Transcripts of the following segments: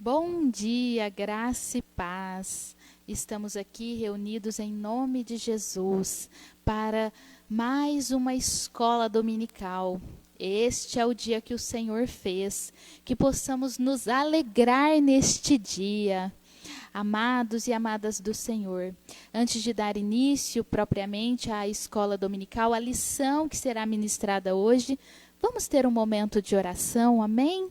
Bom dia, graça e paz. Estamos aqui reunidos em nome de Jesus para mais uma escola dominical. Este é o dia que o Senhor fez, que possamos nos alegrar neste dia. Amados e amadas do Senhor, antes de dar início propriamente à escola dominical, a lição que será ministrada hoje, vamos ter um momento de oração, amém?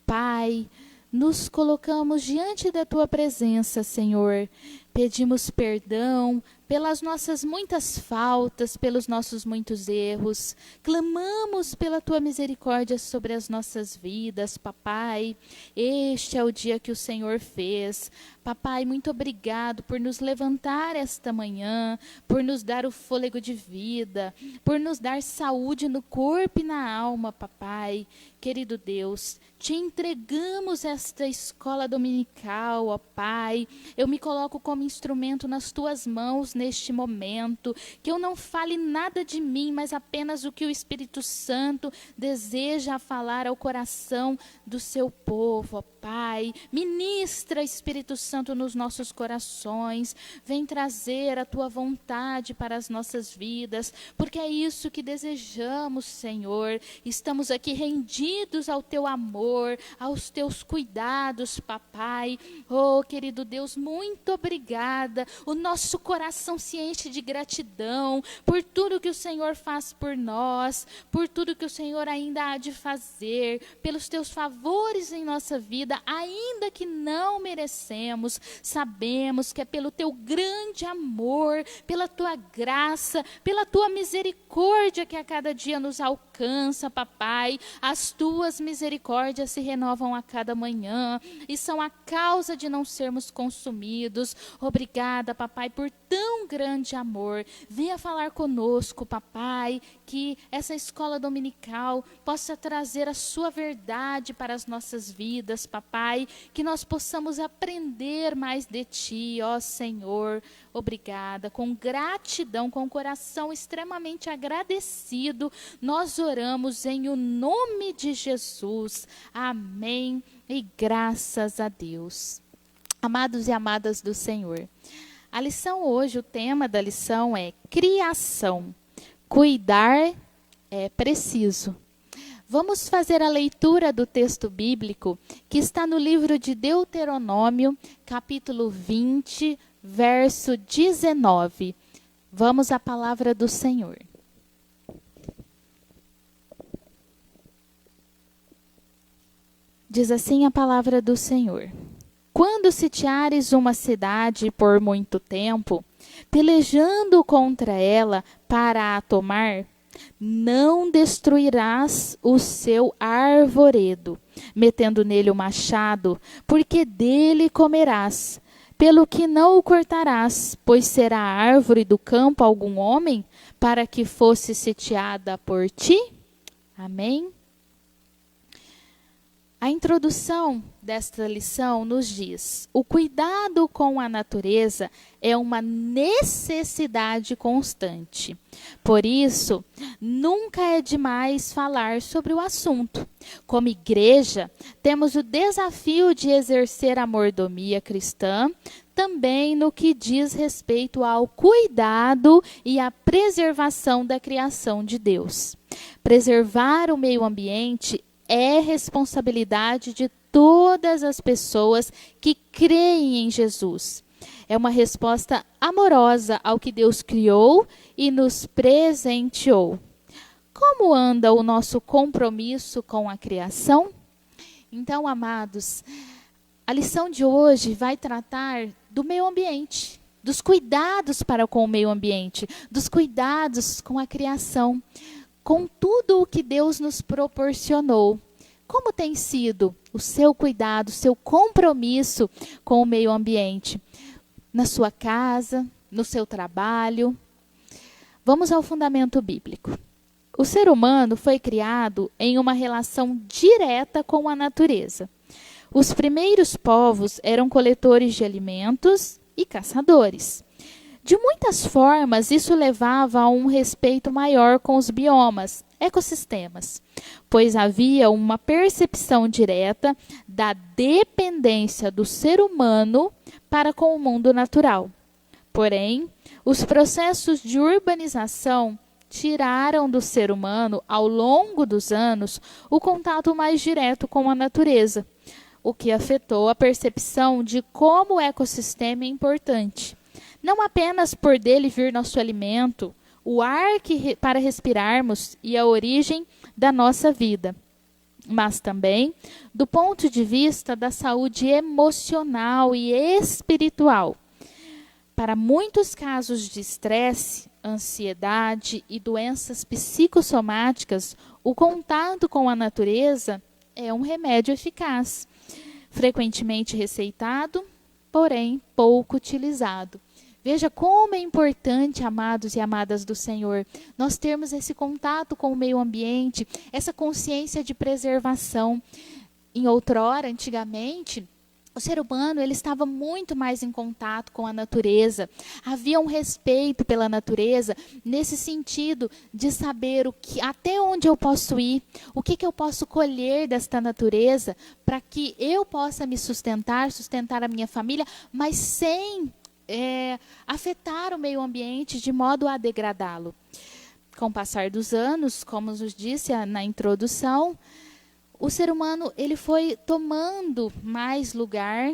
Pai, nos colocamos diante da Tua presença, Senhor. Pedimos perdão pelas nossas muitas faltas, pelos nossos muitos erros. Clamamos pela Tua misericórdia sobre as nossas vidas, Papai. Este é o dia que o Senhor fez. Papai, muito obrigado por nos levantar esta manhã, por nos dar o fôlego de vida, por nos dar saúde no corpo e na alma, Papai. Querido Deus, te entregamos esta escola dominical, ó Pai. Eu me coloco como instrumento nas tuas mãos neste momento. Que eu não fale nada de mim, mas apenas o que o Espírito Santo deseja falar ao coração do seu povo, ó Pai. Ministra, Espírito Santo, nos nossos corações. Vem trazer a tua vontade para as nossas vidas, porque é isso que desejamos, Senhor. Estamos aqui rendidos ao teu amor, aos teus cuidados, Papai. Oh, querido Deus, muito obrigada. O nosso coração se enche de gratidão por tudo que o Senhor faz por nós, por tudo que o Senhor ainda há de fazer, pelos teus favores em nossa vida, ainda que não merecemos. Sabemos que é pelo teu grande amor, pela tua graça, pela tua misericórdia que a cada dia nos alcança, Papai. As tuas misericórdias se renovam a cada manhã e são a causa de não sermos consumidos. Obrigada, Papai, por tão grande amor. Venha falar conosco, Papai, que essa escola dominical possa trazer a sua verdade para as nossas vidas, Papai, que nós possamos aprender mais de Ti, ó Senhor. Obrigada, com gratidão, com o coração extremamente agradecido, nós oramos em o nome de Jesus. Amém e graças a Deus. Amados e amadas do Senhor, a lição hoje, o tema da lição é criação. Cuidar é preciso. Vamos fazer a leitura do texto bíblico que está no livro de Deuteronômio, capítulo 20, verso 19. Vamos à palavra do Senhor. Diz assim a palavra do Senhor: quando sitiares uma cidade por muito tempo, pelejando contra ela para a tomar, não destruirás o seu arvoredo, metendo nele o machado, porque dele comerás. Pelo que não o cortarás, pois será a árvore do campo algum homem, para que fosse sitiada por ti? Amém? A introdução desta lição nos diz: o cuidado com a natureza é uma necessidade constante. Por isso, nunca é demais falar sobre o assunto. Como igreja, temos o desafio de exercer a mordomia cristã, também no que diz respeito ao cuidado e à preservação da criação de Deus. Preservar o meio ambiente é responsabilidade de todas as pessoas que creem em Jesus. É uma resposta amorosa ao que Deus criou e nos presenteou. Como anda o nosso compromisso com a criação? Então, amados, a lição de hoje vai tratar do meio ambiente, dos cuidados para com o meio ambiente, dos cuidados com a criação, com tudo o que Deus nos proporcionou. Como tem sido o seu cuidado, o seu compromisso com o meio ambiente? Na sua casa, no seu trabalho? Vamos ao fundamento bíblico. O ser humano foi criado em uma relação direta com a natureza. Os primeiros povos eram coletores de alimentos e caçadores. De muitas formas, isso levava a um respeito maior com os biomas, ecossistemas, pois havia uma percepção direta da dependência do ser humano para com o mundo natural. Porém, os processos de urbanização tiraram do ser humano, ao longo dos anos, o contato mais direto com a natureza, o que afetou a percepção de como o ecossistema é importante. Não apenas por dele vir nosso alimento, o ar para respirarmos e a origem da nossa vida, mas também do ponto de vista da saúde emocional e espiritual. Para muitos casos de estresse, ansiedade e doenças psicossomáticas, o contato com a natureza é um remédio eficaz, frequentemente receitado, porém pouco utilizado. Veja como é importante, amados e amadas do Senhor, nós termos esse contato com o meio ambiente, essa consciência de preservação. Em outrora, antigamente, o ser humano ele estava muito mais em contato com a natureza. Havia um respeito pela natureza, nesse sentido de saber até onde eu posso ir, o que eu posso colher desta natureza, para que eu possa me sustentar a minha família, mas sem afetar o meio ambiente de modo a degradá-lo. Com o passar dos anos, como nos disse na introdução, o ser humano ele foi tomando mais lugar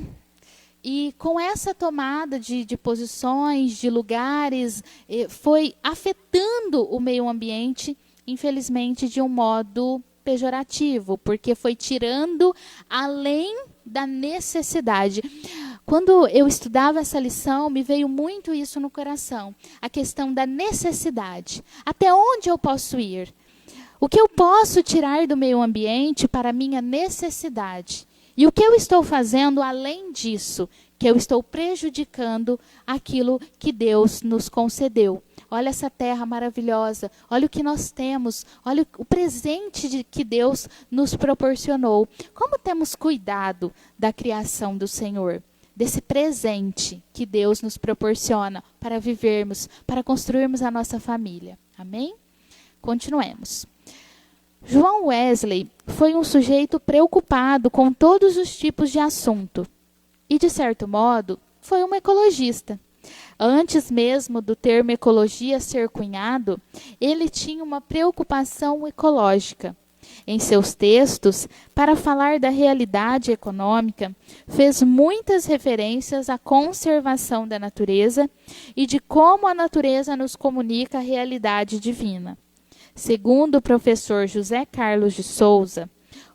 e com essa tomada de posições, de lugares, foi afetando o meio ambiente, infelizmente, de um modo pejorativo, porque foi tirando além da necessidade. Quando eu estudava essa lição, me veio muito isso no coração, a questão da necessidade. Até onde eu posso ir? O que eu posso tirar do meio ambiente para a minha necessidade? E o que eu estou fazendo além disso, que eu estou prejudicando aquilo que Deus nos concedeu? Olha essa terra maravilhosa, olha o que nós temos, olha o presente que Deus nos proporcionou. Como temos cuidado da criação do Senhor? Desse presente que Deus nos proporciona para vivermos, para construirmos a nossa família. Amém? Continuemos. João Wesley foi um sujeito preocupado com todos os tipos de assunto e, de certo modo, foi um ecologista. Antes mesmo do termo ecologia ser cunhado, ele tinha uma preocupação ecológica. Em seus textos, para falar da realidade econômica, fez muitas referências à conservação da natureza e de como a natureza nos comunica a realidade divina. Segundo o professor José Carlos de Souza,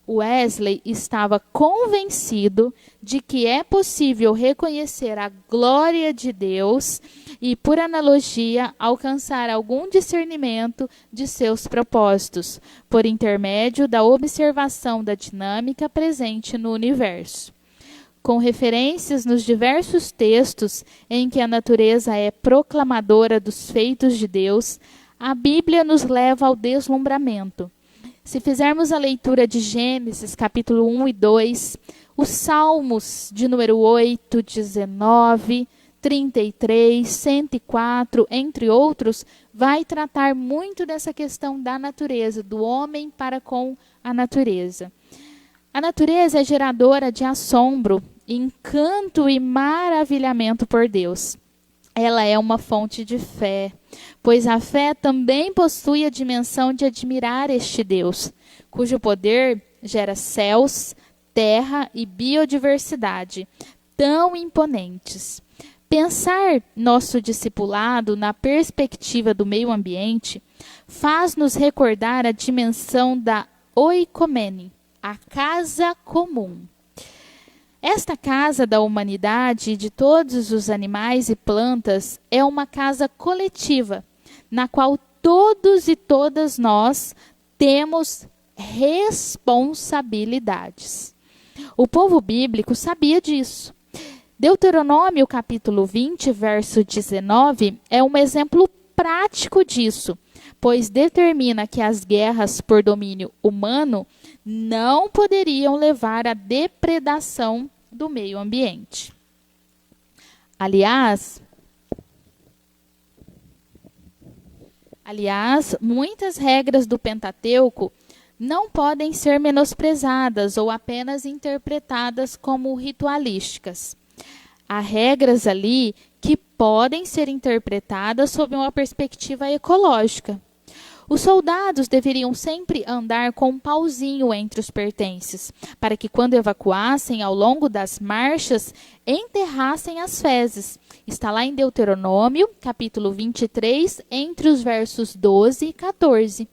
Wesley estava convencido de que é possível reconhecer a glória de Deus e, por analogia, alcançar algum discernimento de seus propósitos, por intermédio da observação da dinâmica presente no universo. Com referências nos diversos textos em que a natureza é proclamadora dos feitos de Deus, a Bíblia nos leva ao deslumbramento. Se fizermos a leitura de Gênesis, capítulo 1 e 2, os Salmos de número 8, 19, 33, 104, entre outros, vai tratar muito dessa questão da natureza, do homem para com a natureza. A natureza é geradora de assombro, encanto e maravilhamento por Deus. Ela é uma fonte de fé, pois a fé também possui a dimensão de admirar este Deus, cujo poder gera céus, terra e biodiversidade tão imponentes. Pensar nosso discipulado na perspectiva do meio ambiente faz-nos recordar a dimensão da oikomene, a casa comum. Esta casa da humanidade e de todos os animais e plantas é uma casa coletiva, na qual todos e todas nós temos responsabilidades. O povo bíblico sabia disso. Deuteronômio capítulo 20, verso 19, é um exemplo prático disso, pois determina que as guerras por domínio humano não poderiam levar à depredação do meio ambiente. Aliás, muitas regras do Pentateuco não podem ser menosprezadas ou apenas interpretadas como ritualísticas. Há regras ali que podem ser interpretadas sob uma perspectiva ecológica. Os soldados deveriam sempre andar com um pauzinho entre os pertences, para que quando evacuassem ao longo das marchas, enterrassem as fezes. Está lá em Deuteronômio, capítulo 23, entre os versos 12 e 14.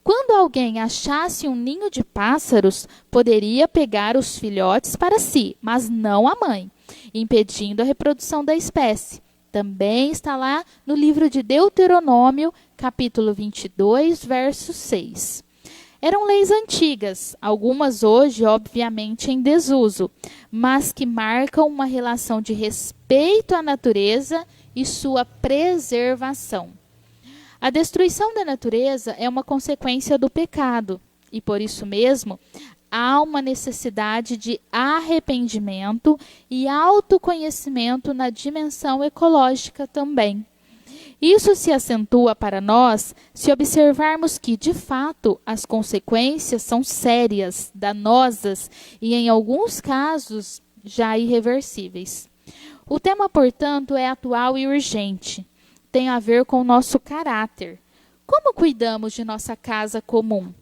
Quando alguém achasse um ninho de pássaros, poderia pegar os filhotes para si, mas não a mãe, impedindo a reprodução da espécie. Também está lá no livro de Deuteronômio, capítulo 22, verso 6. Eram leis antigas, algumas hoje, obviamente, em desuso, mas que marcam uma relação de respeito à natureza e sua preservação. A destruição da natureza é uma consequência do pecado, e por isso mesmo, há uma necessidade de arrependimento e autoconhecimento na dimensão ecológica também. Isso se acentua para nós se observarmos que, de fato, as consequências são sérias, danosas e, em alguns casos, já irreversíveis. O tema, portanto, é atual e urgente. Tem a ver com o nosso caráter. Como cuidamos de nossa casa comum?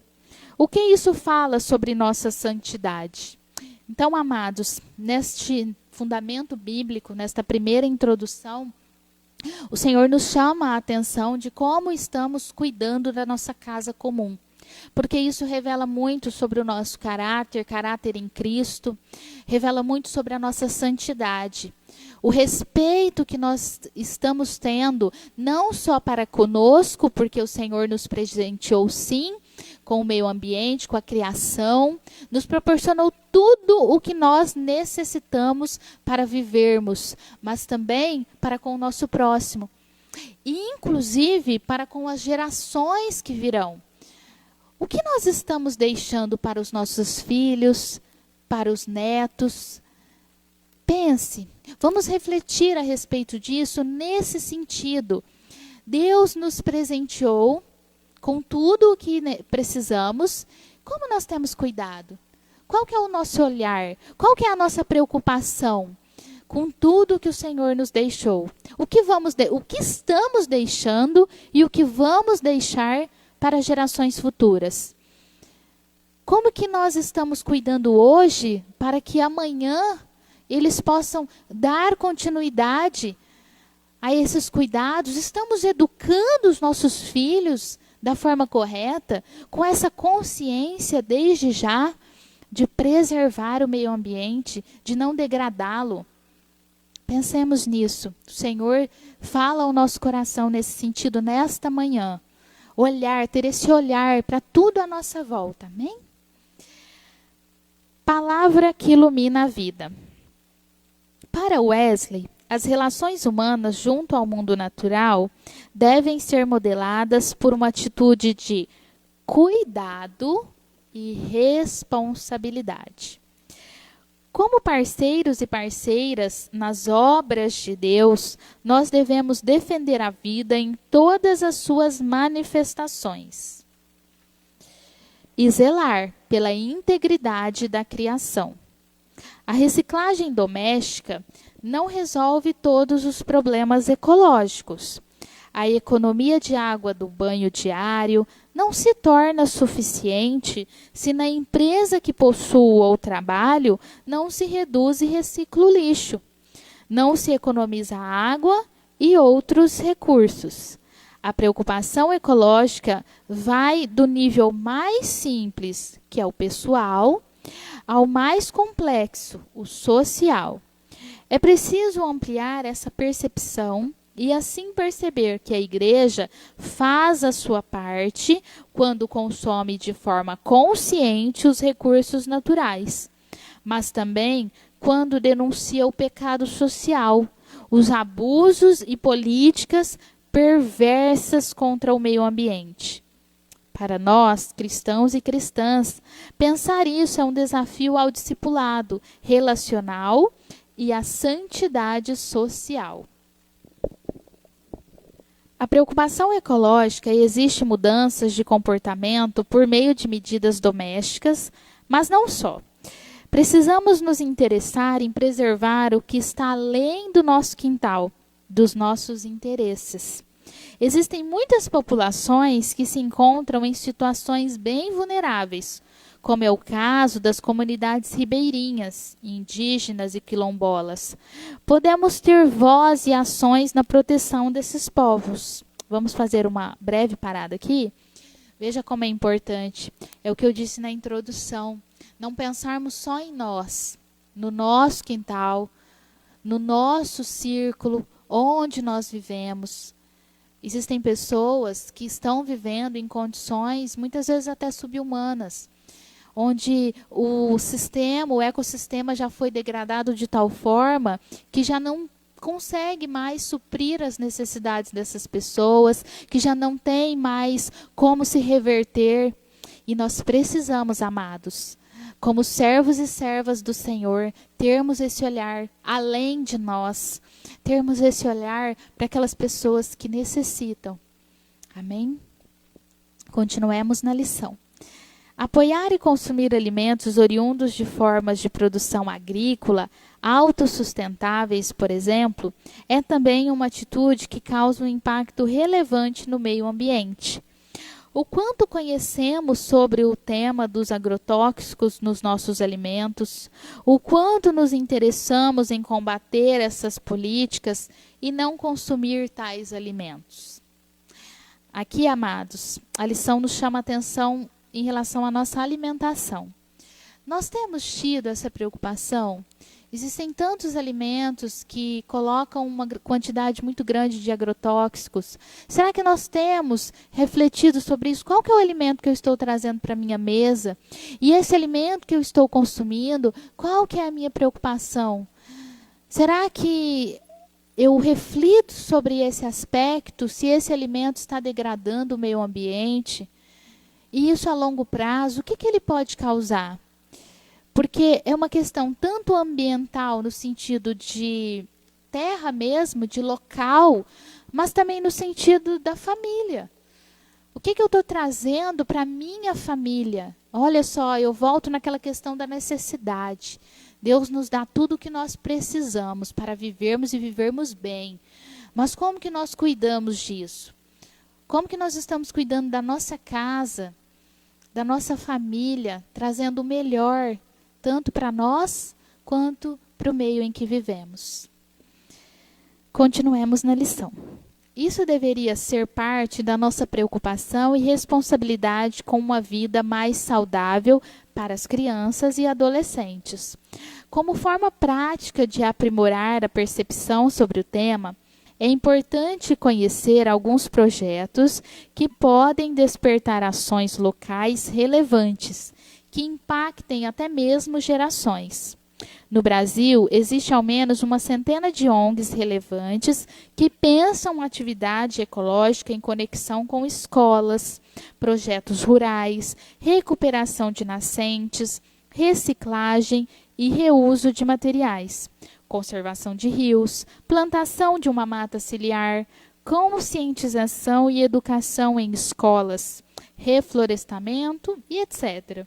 O que isso fala sobre nossa santidade? Então, amados, neste fundamento bíblico, nesta primeira introdução, o Senhor nos chama a atenção de como estamos cuidando da nossa casa comum. Porque isso revela muito sobre o nosso caráter em Cristo, revela muito sobre a nossa santidade. O respeito que nós estamos tendo, não só para conosco, porque o Senhor nos presenteou sim, com o meio ambiente, com a criação, nos proporcionou tudo o que nós necessitamos para vivermos, mas também para com o nosso próximo. E inclusive para com as gerações que virão. O que nós estamos deixando para os nossos filhos, para os netos? Pense, vamos refletir a respeito disso nesse sentido. Deus nos presenteou com tudo o que precisamos. Como nós temos cuidado? Qual que é o nosso olhar? Qual que é a nossa preocupação com tudo que o Senhor nos deixou? O que estamos deixando e o que vamos deixar para gerações futuras? Como que nós estamos cuidando hoje para que amanhã eles possam dar continuidade a esses cuidados? Estamos educando os nossos filhos da forma correta, com essa consciência desde já de preservar o meio ambiente, de não degradá-lo? Pensemos nisso. O Senhor fala ao nosso coração nesse sentido nesta manhã. Ter esse olhar para tudo à nossa volta. Amém? Palavra que ilumina a vida. Para Wesley, as relações humanas junto ao mundo natural devem ser modeladas por uma atitude de cuidado e responsabilidade. Como parceiros e parceiras nas obras de Deus, nós devemos defender a vida em todas as suas manifestações e zelar pela integridade da criação. A reciclagem doméstica não resolve todos os problemas ecológicos. A economia de água do banho diário não se torna suficiente se na empresa que possua o trabalho não se reduz e recicla o lixo. Não se economiza água e outros recursos. A preocupação ecológica vai do nível mais simples, que é o pessoal, ao mais complexo, o social. É preciso ampliar essa percepção e assim perceber que a igreja faz a sua parte quando consome de forma consciente os recursos naturais, mas também quando denuncia o pecado social, os abusos e políticas perversas contra o meio ambiente. Para nós, cristãos e cristãs, pensar isso é um desafio ao discipulado relacional e à santidade social. A preocupação ecológica exige mudanças de comportamento por meio de medidas domésticas, mas não só. Precisamos nos interessar em preservar o que está além do nosso quintal, dos nossos interesses. Existem muitas populações que se encontram em situações bem vulneráveis, como é o caso das comunidades ribeirinhas, indígenas e quilombolas. Podemos ter voz e ações na proteção desses povos. Vamos fazer uma breve parada aqui? Veja como é importante. É o que eu disse na introdução. Não pensarmos só em nós, no nosso quintal, no nosso círculo, onde nós vivemos. Existem pessoas que estão vivendo em condições, muitas vezes até subhumanas, onde o ecossistema já foi degradado de tal forma que já não consegue mais suprir as necessidades dessas pessoas, que já não tem mais como se reverter. E nós precisamos, amados, como servos e servas do Senhor, termos esse olhar além de nós, termos esse olhar para aquelas pessoas que necessitam. Amém? Continuemos na lição. Apoiar e consumir alimentos oriundos de formas de produção agrícola autossustentáveis, por exemplo, é também uma atitude que causa um impacto relevante no meio ambiente. O quanto conhecemos sobre o tema dos agrotóxicos nos nossos alimentos, o quanto nos interessamos em combater essas políticas e não consumir tais alimentos. Aqui, amados, a lição nos chama a atenção em relação à nossa alimentação. Nós temos tido essa preocupação? Existem tantos alimentos que colocam uma quantidade muito grande de agrotóxicos. Será que nós temos refletido sobre isso? Qual que é o alimento que eu estou trazendo para a minha mesa? E esse alimento que eu estou consumindo, qual que é a minha preocupação? Será que eu reflito sobre esse aspecto, se esse alimento está degradando o meio ambiente? E isso a longo prazo, o que ele pode causar? Porque é uma questão tanto ambiental, no sentido de terra mesmo, de local, mas também no sentido da família. O que eu estou trazendo para a minha família? Olha só, eu volto naquela questão da necessidade. Deus nos dá tudo o que nós precisamos para vivermos e vivermos bem. Mas como que nós cuidamos disso? Como que nós estamos cuidando da nossa casa, da nossa família, trazendo o melhor, tanto para nós, quanto para o meio em que vivemos. Continuemos na lição. Isso deveria ser parte da nossa preocupação e responsabilidade com uma vida mais saudável para as crianças e adolescentes. Como forma prática de aprimorar a percepção sobre o tema, é importante conhecer alguns projetos que podem despertar ações locais relevantes, que impactem até mesmo gerações. No Brasil, existe ao menos uma centena de ONGs relevantes que pensam atividade ecológica em conexão com escolas, projetos rurais, recuperação de nascentes, reciclagem e reuso de materiais, conservação de rios, plantação de uma mata ciliar, conscientização e educação em escolas, reflorestamento e etc.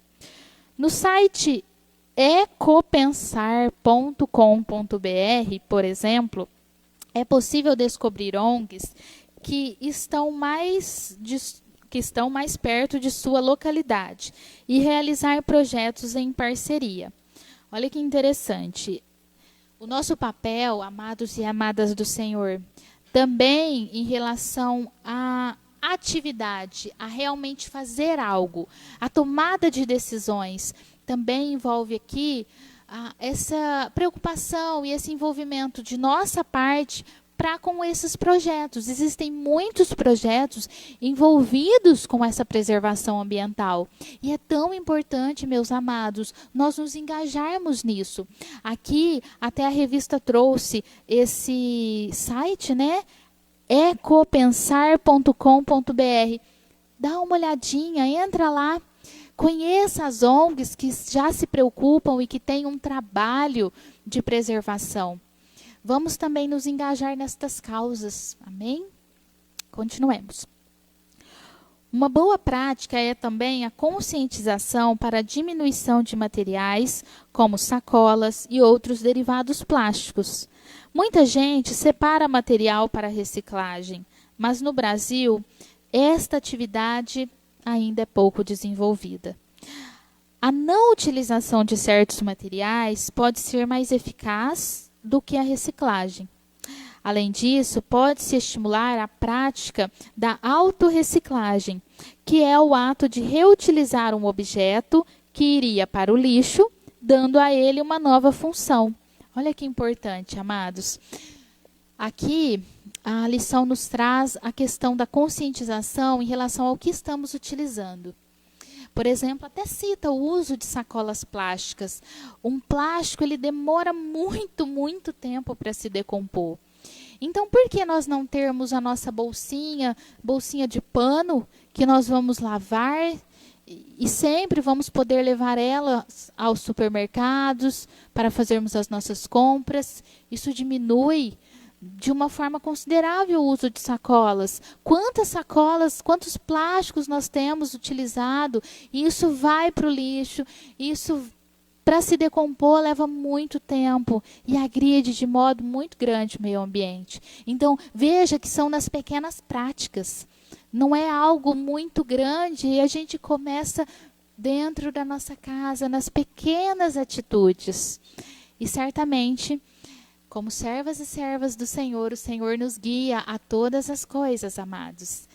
No site ecopensar.com.br, por exemplo, é possível descobrir ONGs que estão mais perto de sua localidade e realizar projetos em parceria. Olha que interessante. O nosso papel, amados e amadas do Senhor, também em relação à atividade, a realmente fazer algo, a tomada de decisões, também envolve aqui essa preocupação e esse envolvimento de nossa parte para com esses projetos. Existem muitos projetos envolvidos com essa preservação ambiental. E é tão importante, meus amados, nós nos engajarmos nisso. Aqui, até a revista trouxe esse site, né? ecopensar.com.br. Dá uma olhadinha, entra lá. Conheça as ONGs que já se preocupam e que têm um trabalho de preservação. Vamos também nos engajar nestas causas. Amém? Continuemos. Uma boa prática é também a conscientização para a diminuição de materiais, como sacolas e outros derivados plásticos. Muita gente separa material para reciclagem, mas no Brasil, esta atividade ainda é pouco desenvolvida. A não utilização de certos materiais pode ser mais eficaz do que a reciclagem. Além disso, pode-se estimular a prática da autorreciclagem, que é o ato de reutilizar um objeto que iria para o lixo, dando a ele uma nova função. Olha que importante, amados. Aqui, a lição nos traz a questão da conscientização em relação ao que estamos utilizando. Por exemplo, até cita o uso de sacolas plásticas. Um plástico, ele demora muito tempo para se decompor. Então, por que nós não termos a nossa bolsinha de pano, que nós vamos lavar e sempre vamos poder levar ela aos supermercados para fazermos as nossas compras? Isso diminui de uma forma considerável o uso de sacolas. Quantas sacolas, quantos plásticos nós temos utilizado, e isso vai para o lixo, isso para se decompor leva muito tempo e agride de modo muito grande o meio ambiente. Então, veja que são nas pequenas práticas. Não é algo muito grande e a gente começa dentro da nossa casa, nas pequenas atitudes. E certamente, como servas e servas do Senhor, o Senhor nos guia a todas as coisas, amados.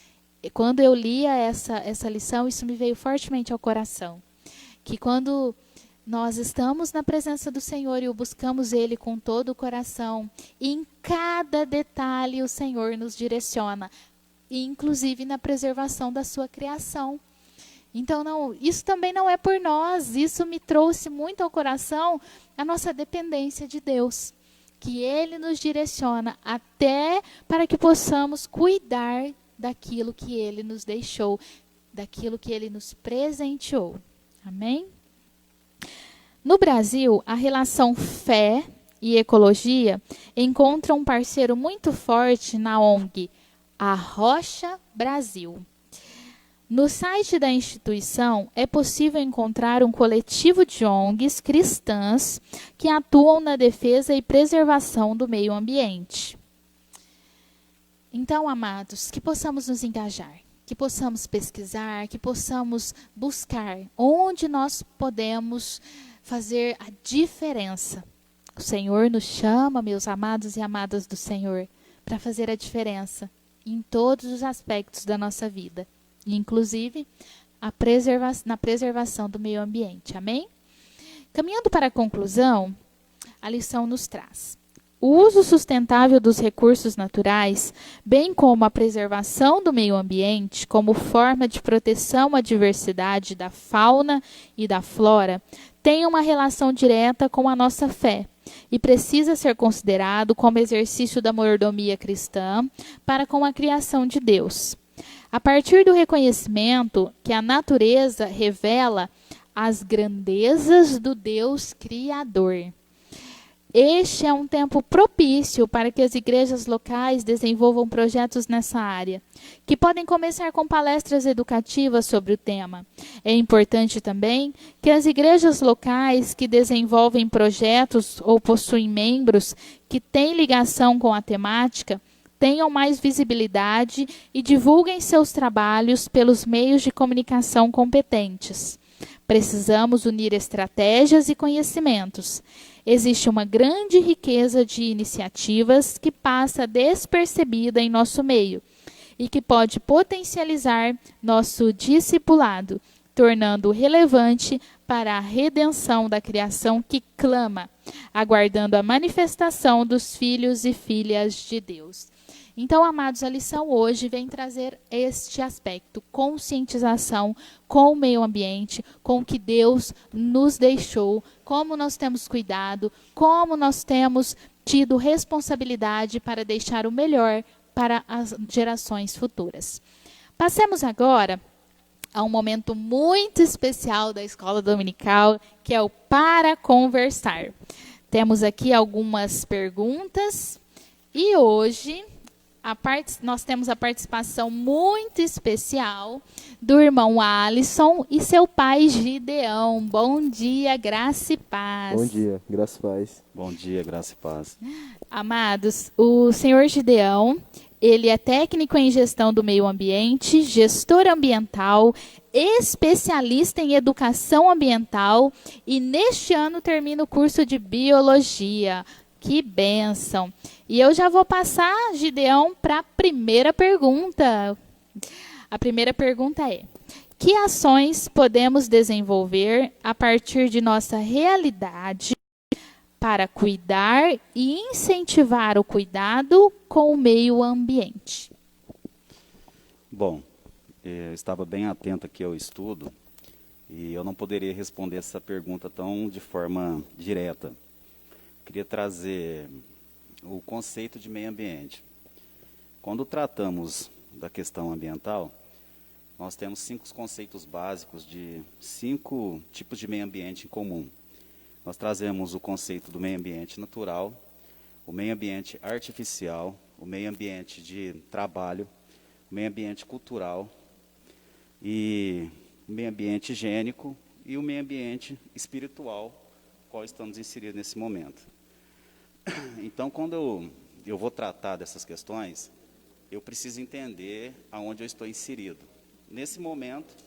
E quando eu lia essa lição, isso me veio fortemente ao coração. Que quando nós estamos na presença do Senhor e o buscamos Ele com todo o coração, e em cada detalhe o Senhor nos direciona, inclusive na preservação da sua criação. Então, isso também não é por nós, isso me trouxe muito ao coração a nossa dependência de Deus, que Ele nos direciona até para que possamos cuidar daquilo que Ele nos deixou, daquilo que Ele nos presenteou. Amém? No Brasil, a relação fé e ecologia encontra um parceiro muito forte na ONG A Rocha Brasil. No site da instituição é possível encontrar um coletivo de ONGs cristãs que atuam na defesa e preservação do meio ambiente. Então, amados, que possamos nos engajar, que possamos pesquisar, que possamos buscar onde nós podemos fazer a diferença. O Senhor nos chama, meus amados e amadas do Senhor, para fazer a diferença em todos os aspectos da nossa vida, inclusive na preservação do meio ambiente. Amém? Caminhando para a conclusão, a lição nos traz: o uso sustentável dos recursos naturais, bem como a preservação do meio ambiente como forma de proteção à diversidade da fauna e da flora, tem uma relação direta com a nossa fé e precisa ser considerado como exercício da mordomia cristã para com a criação de Deus. A partir do reconhecimento que a natureza revela as grandezas do Deus Criador. Este é um tempo propício para que as igrejas locais desenvolvam projetos nessa área, que podem começar com palestras educativas sobre o tema. É importante também que as igrejas locais que desenvolvem projetos ou possuem membros que têm ligação com a temática tenham mais visibilidade e divulguem seus trabalhos pelos meios de comunicação competentes. Precisamos unir estratégias e conhecimentos. Existe uma grande riqueza de iniciativas que passa despercebida em nosso meio e que pode potencializar nosso discipulado, tornando-o relevante para a redenção da criação que clama, aguardando a manifestação dos filhos e filhas de Deus. Então, amados, a lição hoje vem trazer este aspecto, conscientização com o meio ambiente, com o que Deus nos deixou, como nós temos cuidado, como nós temos tido responsabilidade para deixar o melhor para as gerações futuras. Passemos agora a um momento muito especial da Escola Dominical, que é o Para Conversar. Temos aqui algumas perguntas e hoje Nós temos a participação muito especial do irmão Alisson e seu pai Gideão. Bom dia, graça e paz. Bom dia, graça e paz. Bom dia, graça e paz. Amados, o senhor Gideão, ele é técnico em gestão do meio ambiente, gestor ambiental, especialista em educação ambiental e neste ano termina o curso de biologia. Que bênção! E eu já vou passar, Gideão, para a primeira pergunta. A primeira pergunta é: que ações podemos desenvolver a partir de nossa realidade para cuidar e incentivar o cuidado com o meio ambiente? Bom, eu estava bem atento aqui ao estudo e eu não poderia responder essa pergunta tão de forma direta. Queria trazer o conceito de meio ambiente. Quando tratamos da questão ambiental, nós temos 5 conceitos básicos de 5 tipos de meio ambiente em comum. Nós trazemos o conceito do meio ambiente natural, o meio ambiente artificial, o meio ambiente de trabalho, o meio ambiente cultural, e o meio ambiente higiênico e o meio ambiente espiritual, no qual estamos inseridos nesse momento. Então, quando eu vou tratar dessas questões, eu preciso entender aonde eu estou inserido. Nesse momento,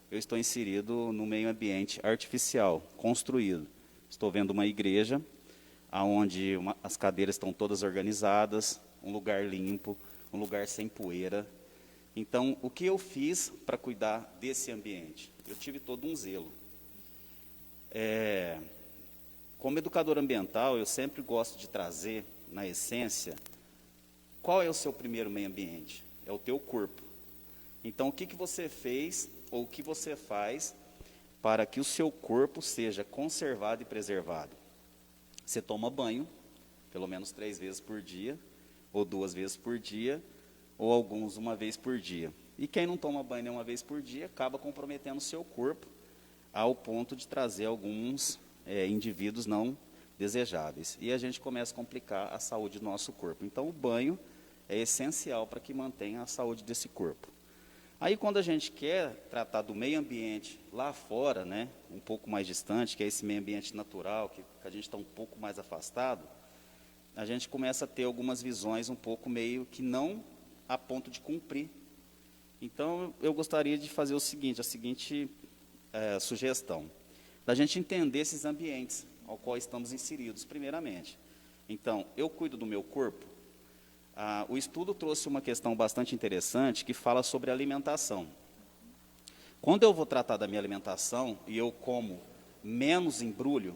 eu estou inserido no meio ambiente artificial, construído. Estou vendo uma igreja, onde as cadeiras estão todas organizadas, um lugar limpo, um lugar sem poeira. Então, o que eu fiz para cuidar desse ambiente? Eu tive todo um zelo. Como educador ambiental, eu sempre gosto de trazer, na essência, qual é o seu primeiro meio ambiente? É o teu corpo. Então, o que você fez ou o que você faz para que o seu corpo seja conservado e preservado? Você toma banho, pelo menos 3 vezes por dia, ou 2 vezes por dia, ou alguns 1 vez por dia. E quem não toma banho nenhuma vez por dia, acaba comprometendo o seu corpo ao ponto de trazer alguns indivíduos não desejáveis. E a gente começa a complicar a saúde do nosso corpo. Então, o banho é essencial para que mantenha a saúde desse corpo. Aí, quando a gente quer tratar do meio ambiente lá fora, né, um pouco mais distante, que é esse meio ambiente natural, que a gente está um pouco mais afastado, a gente começa a ter algumas visões um pouco meio que não a ponto de cumprir. Então, eu gostaria de fazer a seguinte sugestão, da gente entender esses ambientes ao qual estamos inseridos, primeiramente. Então, eu cuido do meu corpo. O estudo trouxe uma questão bastante interessante que fala sobre alimentação. Quando eu vou tratar da minha alimentação e eu como menos embrulho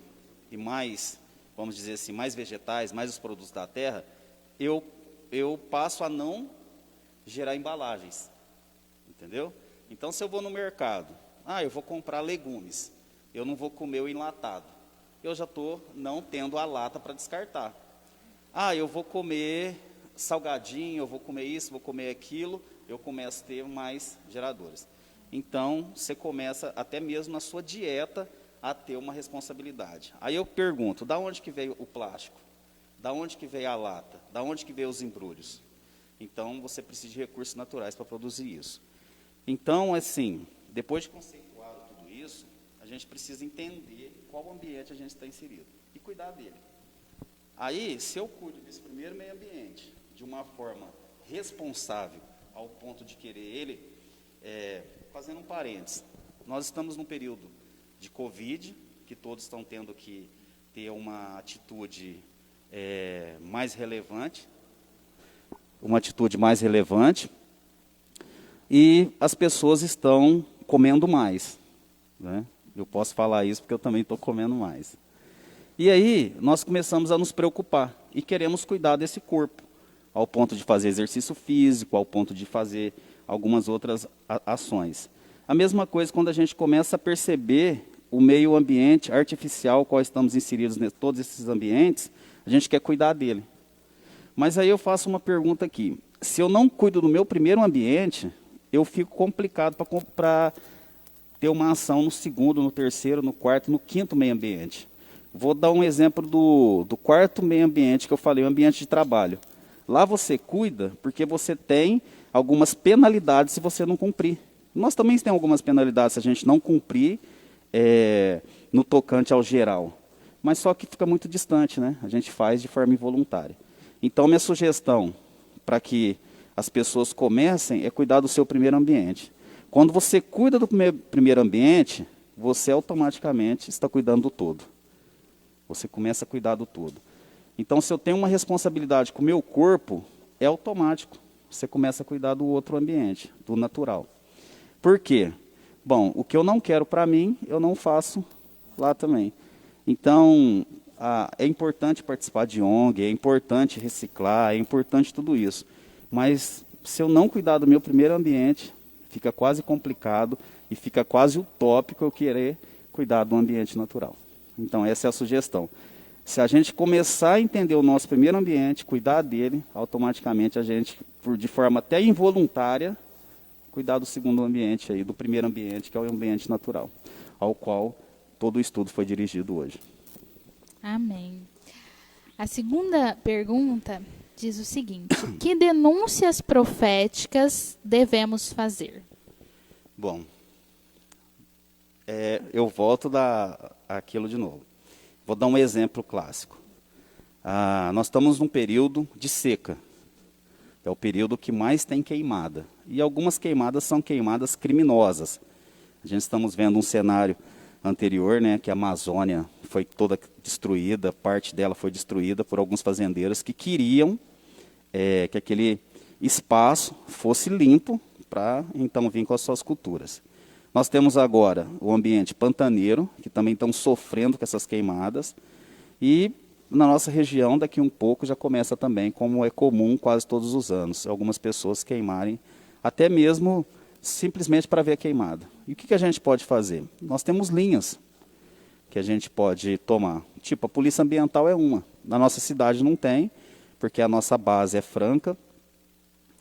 e mais, vamos dizer assim, mais vegetais, mais os produtos da terra, eu passo a não gerar embalagens, entendeu? Então, se eu vou no mercado, eu vou comprar legumes, eu não vou comer o enlatado, eu já estou não tendo a lata para descartar. Eu vou comer salgadinho, eu vou comer isso, vou comer aquilo, eu começo a ter mais geradores. Então, você começa até mesmo na sua dieta a ter uma responsabilidade. Aí eu pergunto, da onde que veio o plástico? Da onde que veio a lata? Da onde que veio os embrulhos? Então, você precisa de recursos naturais para produzir isso. Então, assim, depois de conceituar tudo isso, a gente precisa entender qual ambiente a gente está inserido e cuidar dele. Aí, se eu cuido desse primeiro meio ambiente de uma forma responsável, ao ponto de querer ele, fazendo um parênteses, nós estamos num período de Covid, que todos estão tendo que ter uma atitude mais relevante, e as pessoas estão comendo mais, né? Eu posso falar isso porque eu também estou comendo mais. E aí, nós começamos a nos preocupar e queremos cuidar desse corpo, ao ponto de fazer exercício físico, ao ponto de fazer algumas outras ações. A mesma coisa quando a gente começa a perceber o meio ambiente artificial, qual estamos inseridos em todos esses ambientes, a gente quer cuidar dele. Mas aí eu faço uma pergunta aqui. Se eu não cuido do meu primeiro ambiente, eu fico complicado para ter uma ação no segundo, no terceiro, no quarto, no quinto meio ambiente. Vou dar um exemplo do quarto meio ambiente que eu falei, o ambiente de trabalho. Lá você cuida porque você tem algumas penalidades se você não cumprir. Nós também temos algumas penalidades se a gente não cumprir no tocante ao geral. Mas só que fica muito distante, né? A gente faz de forma involuntária. Então, minha sugestão para que as pessoas comecem é cuidar do seu primeiro ambiente. Quando você cuida do primeiro ambiente, você automaticamente está cuidando do todo. Você começa a cuidar do todo. Então, se eu tenho uma responsabilidade com o meu corpo, é automático. Você começa a cuidar do outro ambiente, do natural. Por quê? Bom, o que eu não quero para mim, eu não faço lá também. Então, é importante participar de ONG, é importante reciclar, é importante tudo isso. Mas, se eu não cuidar do meu primeiro ambiente, fica quase complicado e fica quase utópico eu querer cuidar do ambiente natural. Então, essa é a sugestão. Se a gente começar a entender o nosso primeiro ambiente, cuidar dele, automaticamente a gente, de forma até involuntária, cuidar do segundo ambiente, aí, do primeiro ambiente, que é o ambiente natural, ao qual todo o estudo foi dirigido hoje. Amém. A segunda pergunta diz o seguinte: que denúncias proféticas devemos fazer? Bom, eu volto àquilo de novo. Vou dar um exemplo clássico. Nós estamos num período de seca. É o período que mais tem queimada. E algumas queimadas são queimadas criminosas. A gente estamos vendo um cenário anterior, né, que a Amazônia foi toda destruída, parte dela foi destruída por alguns fazendeiros que queriam que aquele espaço fosse limpo para então vir com as suas culturas. Nós temos agora o ambiente pantaneiro, que também estão sofrendo com essas queimadas, e na nossa região, daqui um pouco, já começa também, como é comum quase todos os anos, algumas pessoas queimarem, até mesmo simplesmente para ver a queimada. E o que a gente pode fazer? Nós temos linhas que a gente pode tomar. Tipo, a polícia ambiental é uma. Na nossa cidade não tem, porque a nossa base é Franca,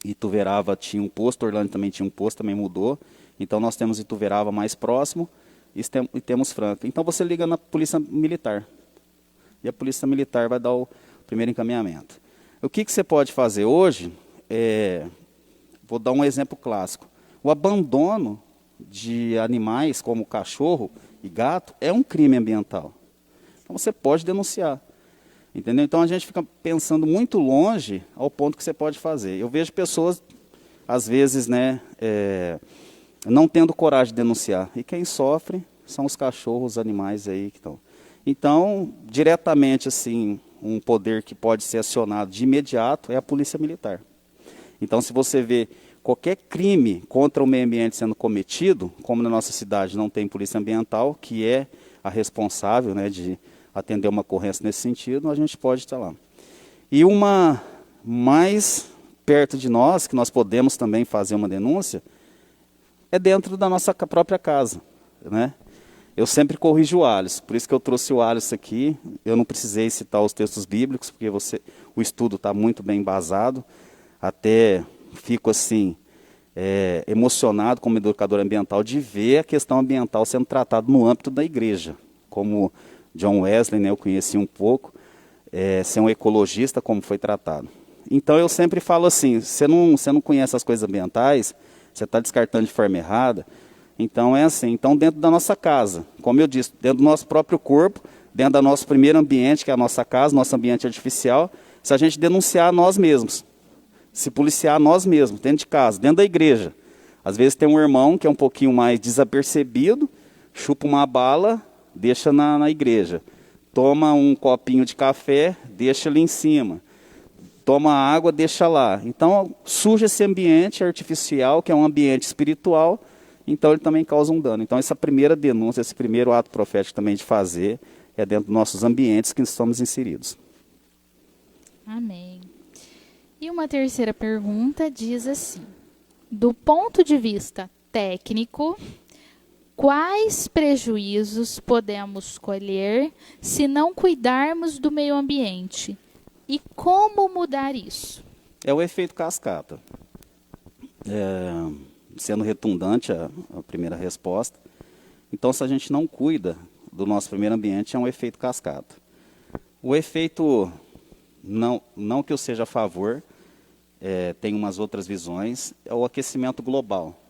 Ituverava tinha um posto, Orlândia também tinha um posto, também mudou. Então nós temos Ituverava mais próximo e temos Franca. Então você liga na polícia militar. E a polícia militar vai dar o primeiro encaminhamento. O que você pode fazer hoje? Vou dar um exemplo clássico. O abandono de animais como cachorro e gato é um crime ambiental. Então você pode denunciar. Entendeu? Então a gente fica pensando muito longe ao ponto que você pode fazer. Eu vejo pessoas, às vezes, né, não tendo coragem de denunciar. E quem sofre são os cachorros, os animais aí que estão. Então, diretamente, assim, um poder que pode ser acionado de imediato é a polícia militar. Então, se você vê qualquer crime contra o meio ambiente sendo cometido, como na nossa cidade não tem polícia ambiental, que é a responsável, né, de atender uma ocorrência nesse sentido, a gente pode estar lá. E uma mais perto de nós, que nós podemos também fazer uma denúncia, é dentro da nossa própria casa, né? Eu sempre corrijo o Alisson, por isso que eu trouxe o Alisson aqui. Eu não precisei citar os textos bíblicos, porque o estudo está muito bem embasado. Até fico assim, emocionado como educador ambiental de ver a questão ambiental sendo tratada no âmbito da igreja. Como John Wesley, né, eu conheci um pouco, ser um ecologista, como foi tratado. Então eu sempre falo assim, você não conhece as coisas ambientais, você está descartando de forma errada. Então é assim, então dentro da nossa casa, como eu disse, dentro do nosso próprio corpo, dentro do nosso primeiro ambiente, que é a nossa casa, nosso ambiente artificial, se a gente denunciar nós mesmos, se policiar nós mesmos, dentro de casa, dentro da igreja. Às vezes tem um irmão que é um pouquinho mais desapercebido, chupa uma bala, deixa na igreja. Toma um copinho de café, deixa ali em cima. Toma água, deixa lá. Então surge esse ambiente artificial, que é um ambiente espiritual, então ele também causa um dano. Então essa primeira denúncia, esse primeiro ato profético também de fazer, é dentro dos nossos ambientes que estamos inseridos. Amém. E uma terceira pergunta diz assim: do ponto de vista técnico, quais prejuízos podemos colher se não cuidarmos do meio ambiente? E como mudar isso? É o efeito cascata. Sendo redundante a primeira resposta. Então, se a gente não cuida do nosso primeiro ambiente, é um efeito cascata. O efeito, não que eu seja a favor, tem umas outras visões, é o aquecimento global.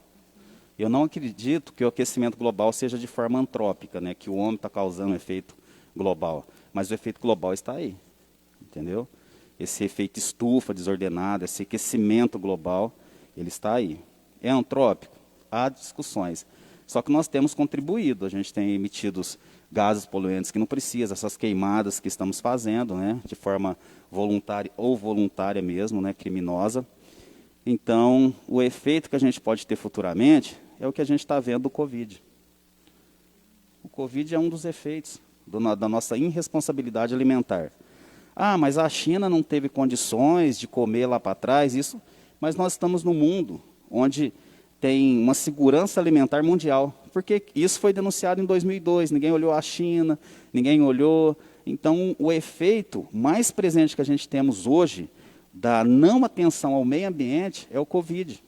Eu não acredito que o aquecimento global seja de forma antrópica, né, que o homem está causando um efeito global. Mas o efeito global está aí, entendeu? Esse efeito estufa desordenado, esse aquecimento global, ele está aí. É antrópico? Há discussões. Só que nós temos contribuído, a gente tem emitido gases poluentes que não precisa, essas queimadas que estamos fazendo, né, de forma voluntária ou voluntária mesmo, né, criminosa. Então, o efeito que a gente pode ter futuramente é o que a gente está vendo do Covid. O Covid é um dos efeitos da nossa irresponsabilidade alimentar. Ah, mas a China não teve condições de comer lá para trás, isso, mas nós estamos num mundo onde tem uma segurança alimentar mundial, porque isso foi denunciado em 2002, ninguém olhou a China, ninguém olhou. Então, o efeito mais presente que a gente temos hoje da não atenção ao meio ambiente é o Covid.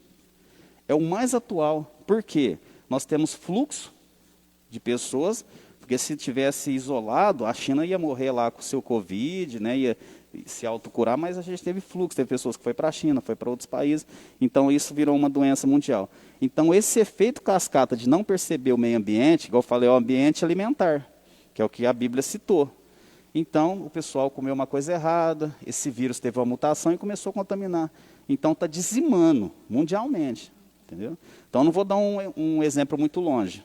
É o mais atual. Por quê? Nós temos fluxo de pessoas, porque se tivesse isolado, a China ia morrer lá com o seu Covid, né, ia se autocurar, mas a gente teve fluxo, teve pessoas que foi para a China, foi para outros países, então isso virou uma doença mundial. Então esse efeito cascata de não perceber o meio ambiente, igual eu falei, é o ambiente alimentar, que é o que a Bíblia citou. Então o pessoal comeu uma coisa errada, esse vírus teve uma mutação e começou a contaminar. Então está dizimando mundialmente, entendeu? Então não vou dar um exemplo muito longe.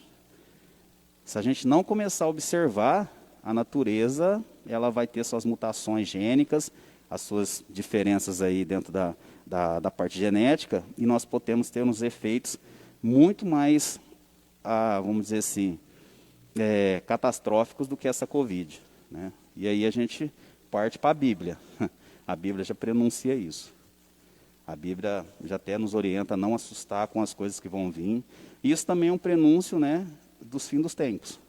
Se a gente não começar a observar, a natureza ela vai ter suas mutações gênicas, as suas diferenças aí dentro da parte genética, e nós podemos ter uns efeitos muito mais, vamos dizer assim, catastróficos do que essa Covid, né? E aí a gente parte para a Bíblia. A Bíblia já prenuncia isso. A Bíblia já até nos orienta a não assustar com as coisas que vão vir. Isso também é um prenúncio, né, dos fins dos tempos.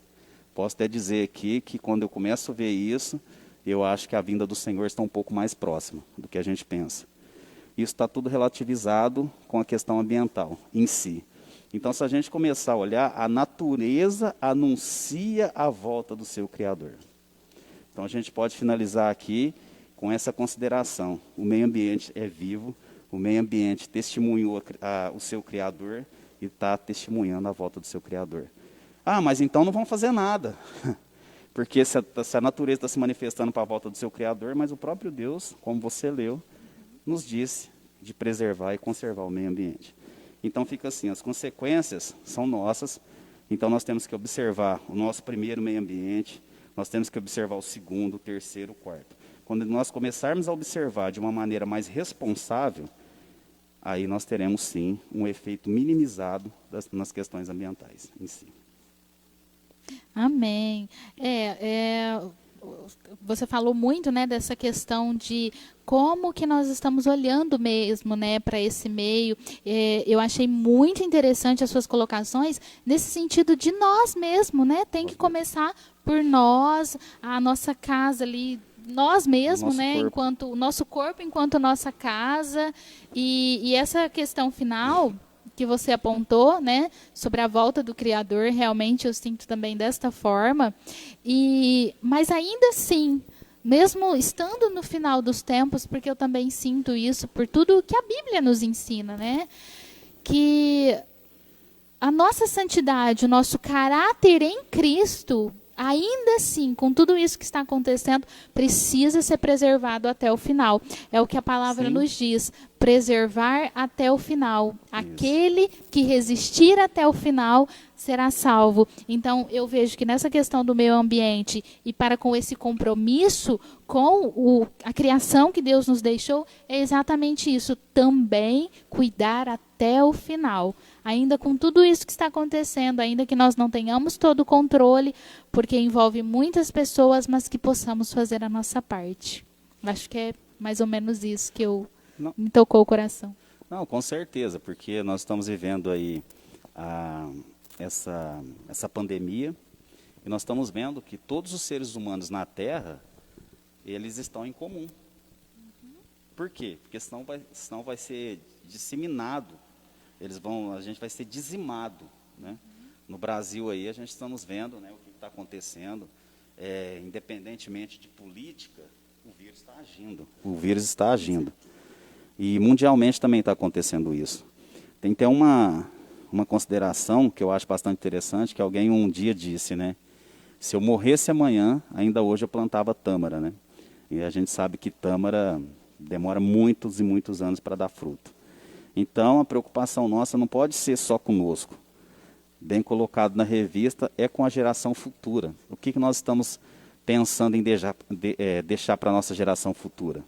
Posso até dizer aqui que quando eu começo a ver isso, eu acho que a vinda do Senhor está um pouco mais próxima do que a gente pensa. Isso está tudo relativizado com a questão ambiental em si. Então, se a gente começar a olhar, a natureza anuncia a volta do seu Criador. Então, a gente pode finalizar aqui com essa consideração. O meio ambiente é vivo, o meio ambiente testemunhou o seu Criador e está testemunhando a volta do seu Criador. Ah, mas então não vão fazer nada. Porque se a natureza está se manifestando para a volta do seu Criador, mas o próprio Deus, como você leu, nos disse de preservar e conservar o meio ambiente. Então fica assim, as consequências são nossas, então nós temos que observar o nosso primeiro meio ambiente, nós temos que observar o segundo, o terceiro, o quarto. Quando nós começarmos a observar de uma maneira mais responsável, aí nós teremos sim um efeito minimizado nas questões ambientais em si. Amém. Você falou muito, né, dessa questão de como que nós estamos olhando mesmo, né, para esse meio. Eu achei muito interessante as suas colocações nesse sentido de nós mesmo, né? Tem que começar por nós, a nossa casa ali, nós mesmos, né, corpo. enquanto o nosso corpo, enquanto nossa casa, e essa questão final que você apontou, né, sobre a volta do Criador, realmente eu sinto também desta forma. Mas ainda assim, mesmo estando no final dos tempos, porque eu também sinto isso por tudo que a Bíblia nos ensina, né, que a nossa santidade, o nosso caráter em Cristo, ainda assim, com tudo isso que está acontecendo, precisa ser preservado até o final. É o que a palavra nos diz, preservar até o final. Aquele que resistir até o final será salvo. Então, eu vejo que nessa questão do meio ambiente e para com esse compromisso com a criação que Deus nos deixou, é exatamente isso. Também cuidar até o final. Ainda com tudo isso que está acontecendo, ainda que nós não tenhamos todo o controle, porque envolve muitas pessoas, mas que possamos fazer a nossa parte. Acho que é mais ou menos isso que me tocou o coração. Não, com certeza, porque nós estamos vivendo aí essa pandemia e nós estamos vendo que todos os seres humanos na Terra, eles estão em comum. Por quê? Porque senão vai ser disseminado. A gente vai ser dizimado, né? No Brasil aí a gente estamos vendo, né, o que está acontecendo, independentemente de política, o vírus está agindo. O vírus está agindo. E mundialmente também está acontecendo isso. Tem até uma consideração que eu acho bastante interessante, que alguém um dia disse, né? Se eu morresse amanhã, ainda hoje eu plantava tâmara, né? E a gente sabe que tâmara demora muitos e muitos anos para dar fruto. Então, a preocupação nossa não pode ser só conosco. Bem colocado na revista, é com a geração futura. O que nós estamos pensando em deixar para a nossa geração futura?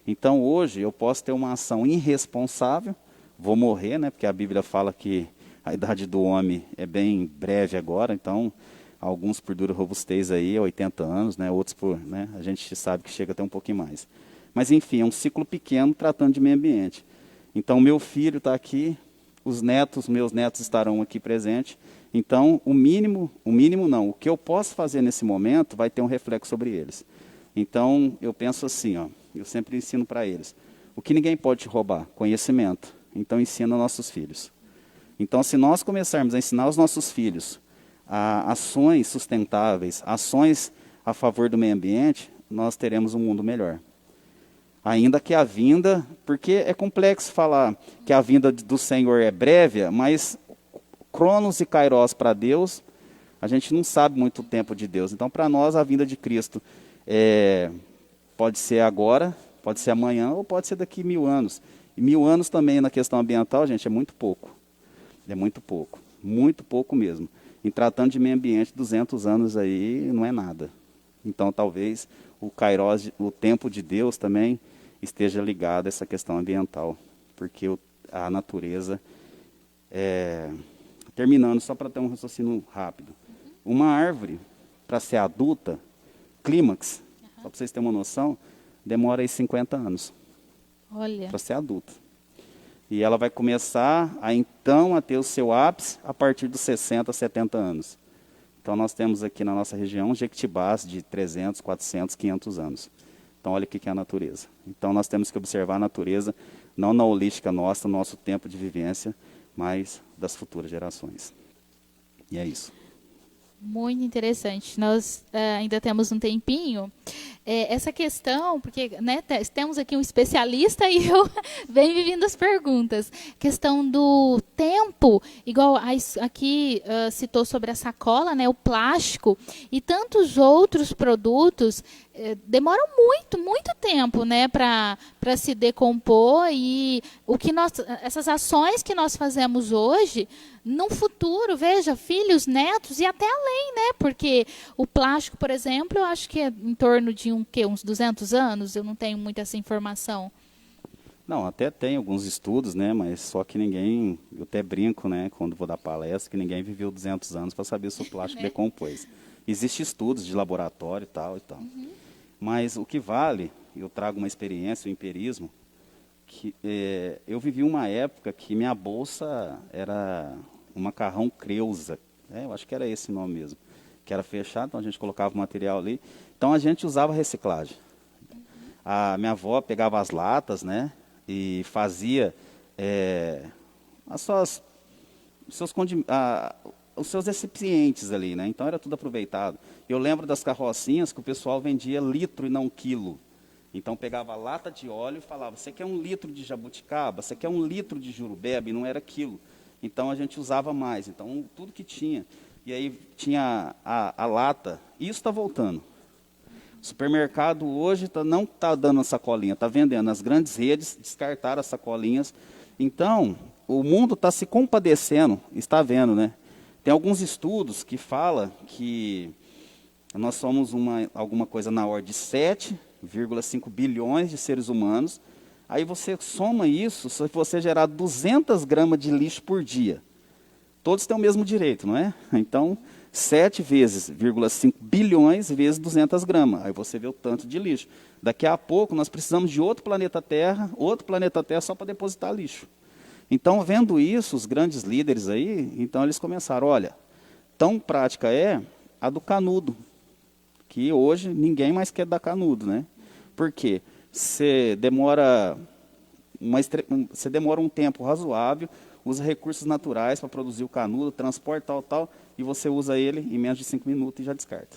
Então, hoje, eu posso ter uma ação irresponsável, vou morrer, né? Porque a Bíblia fala que a idade do homem é bem breve agora, então, alguns por dura robustez aí, 80 anos, né? Outros por, né? A gente sabe que chega até um pouquinho mais. Mas, enfim, é um ciclo pequeno tratando de meio ambiente. Então, meu filho está aqui, meus netos estarão aqui presentes. Então, o mínimo não, o que eu posso fazer nesse momento vai ter um reflexo sobre eles. Então, eu penso assim, ó, eu sempre ensino para eles, o que ninguém pode te roubar? Conhecimento. Então, ensina nossos filhos. Então, se nós começarmos a ensinar os nossos filhos a ações sustentáveis, ações a favor do meio ambiente, nós teremos um mundo melhor. Ainda que a vinda, porque é complexo falar que a vinda do Senhor é breve, mas Cronos e Kairos para Deus, a gente não sabe muito o tempo de Deus. Então, para nós, a vinda de Cristo pode ser agora, pode ser amanhã, ou pode ser daqui 1000 anos. E 1000 anos também na questão ambiental, gente, é muito pouco. É muito pouco mesmo. Em tratando de meio ambiente, 200 anos aí não é nada. Então, talvez o Kairos, o tempo de Deus também esteja ligado a essa questão ambiental, porque a natureza, terminando, só para ter um raciocínio rápido, uma árvore, para ser adulta, clímax, só para vocês terem uma noção, demora aí 50 anos para ser adulta. E ela vai começar a ter o seu ápice a partir dos 60, 70 anos. Então, nós temos aqui na nossa região jequitibás de 300, 400, 500 anos. Então, olha o que é a natureza. Então, nós temos que observar a natureza, não na holística nossa, no nosso tempo de vivência, mas das futuras gerações. E é isso. Muito interessante. Nós ainda temos um tempinho. Essa questão, porque né, temos aqui um especialista e eu venho vindo as perguntas. Questão do tempo, igual aqui citou sobre a sacola, né, o plástico e tantos outros produtos, demoram muito tempo, né, para se decompor, e essas ações que nós fazemos hoje, no futuro, veja, filhos, netos e até além, né, porque o plástico, por exemplo, eu acho que é em torno de uns 200 anos, eu não tenho muita essa informação. Não, até tem alguns estudos, né, mas só que ninguém, eu até brinco, né, quando vou dar palestra, que ninguém viveu 200 anos para saber se o plástico decompôs. Existem estudos de laboratório e tal. Uhum. Mas o que vale, eu trago uma experiência, o empirismo, que eu vivi uma época que minha bolsa era um macarrão Creuza, eu acho que era esse o nome mesmo, que era fechado, então a gente colocava o material ali, então a gente usava reciclagem. A minha avó pegava as latas, né, e fazia os seus recipientes ali, né, então era tudo aproveitado. Eu lembro das carrocinhas que o pessoal vendia litro e não quilo. Então, pegava a lata de óleo e falava, você quer 1 litro de jabuticaba? Você quer 1 litro de jurubeba? E não era quilo. Então, a gente usava mais. Então, tudo que tinha. E aí, tinha a lata. Isso está voltando. O supermercado hoje não está dando a sacolinha, está vendendo. As grandes redes descartaram as sacolinhas. Então, o mundo está se compadecendo, está vendo, né? Tem alguns estudos que falam que nós somos alguma coisa na ordem de 7,5 bilhões de seres humanos. Aí você soma isso, se você gerar 200 gramas de lixo por dia, todos têm o mesmo direito, não é? Então, 7 vezes 0,5 bilhões vezes 200 gramas. Aí você vê o tanto de lixo. Daqui a pouco nós precisamos de outro planeta Terra só para depositar lixo. Então, vendo isso, os grandes líderes aí, então eles começaram, olha, tão prática é a do canudo, que hoje ninguém mais quer dar canudo, né? Por quê? Você demora um tempo razoável, usa recursos naturais para produzir o canudo, transporte, tal, e você usa ele em menos de 5 minutos e já descarta.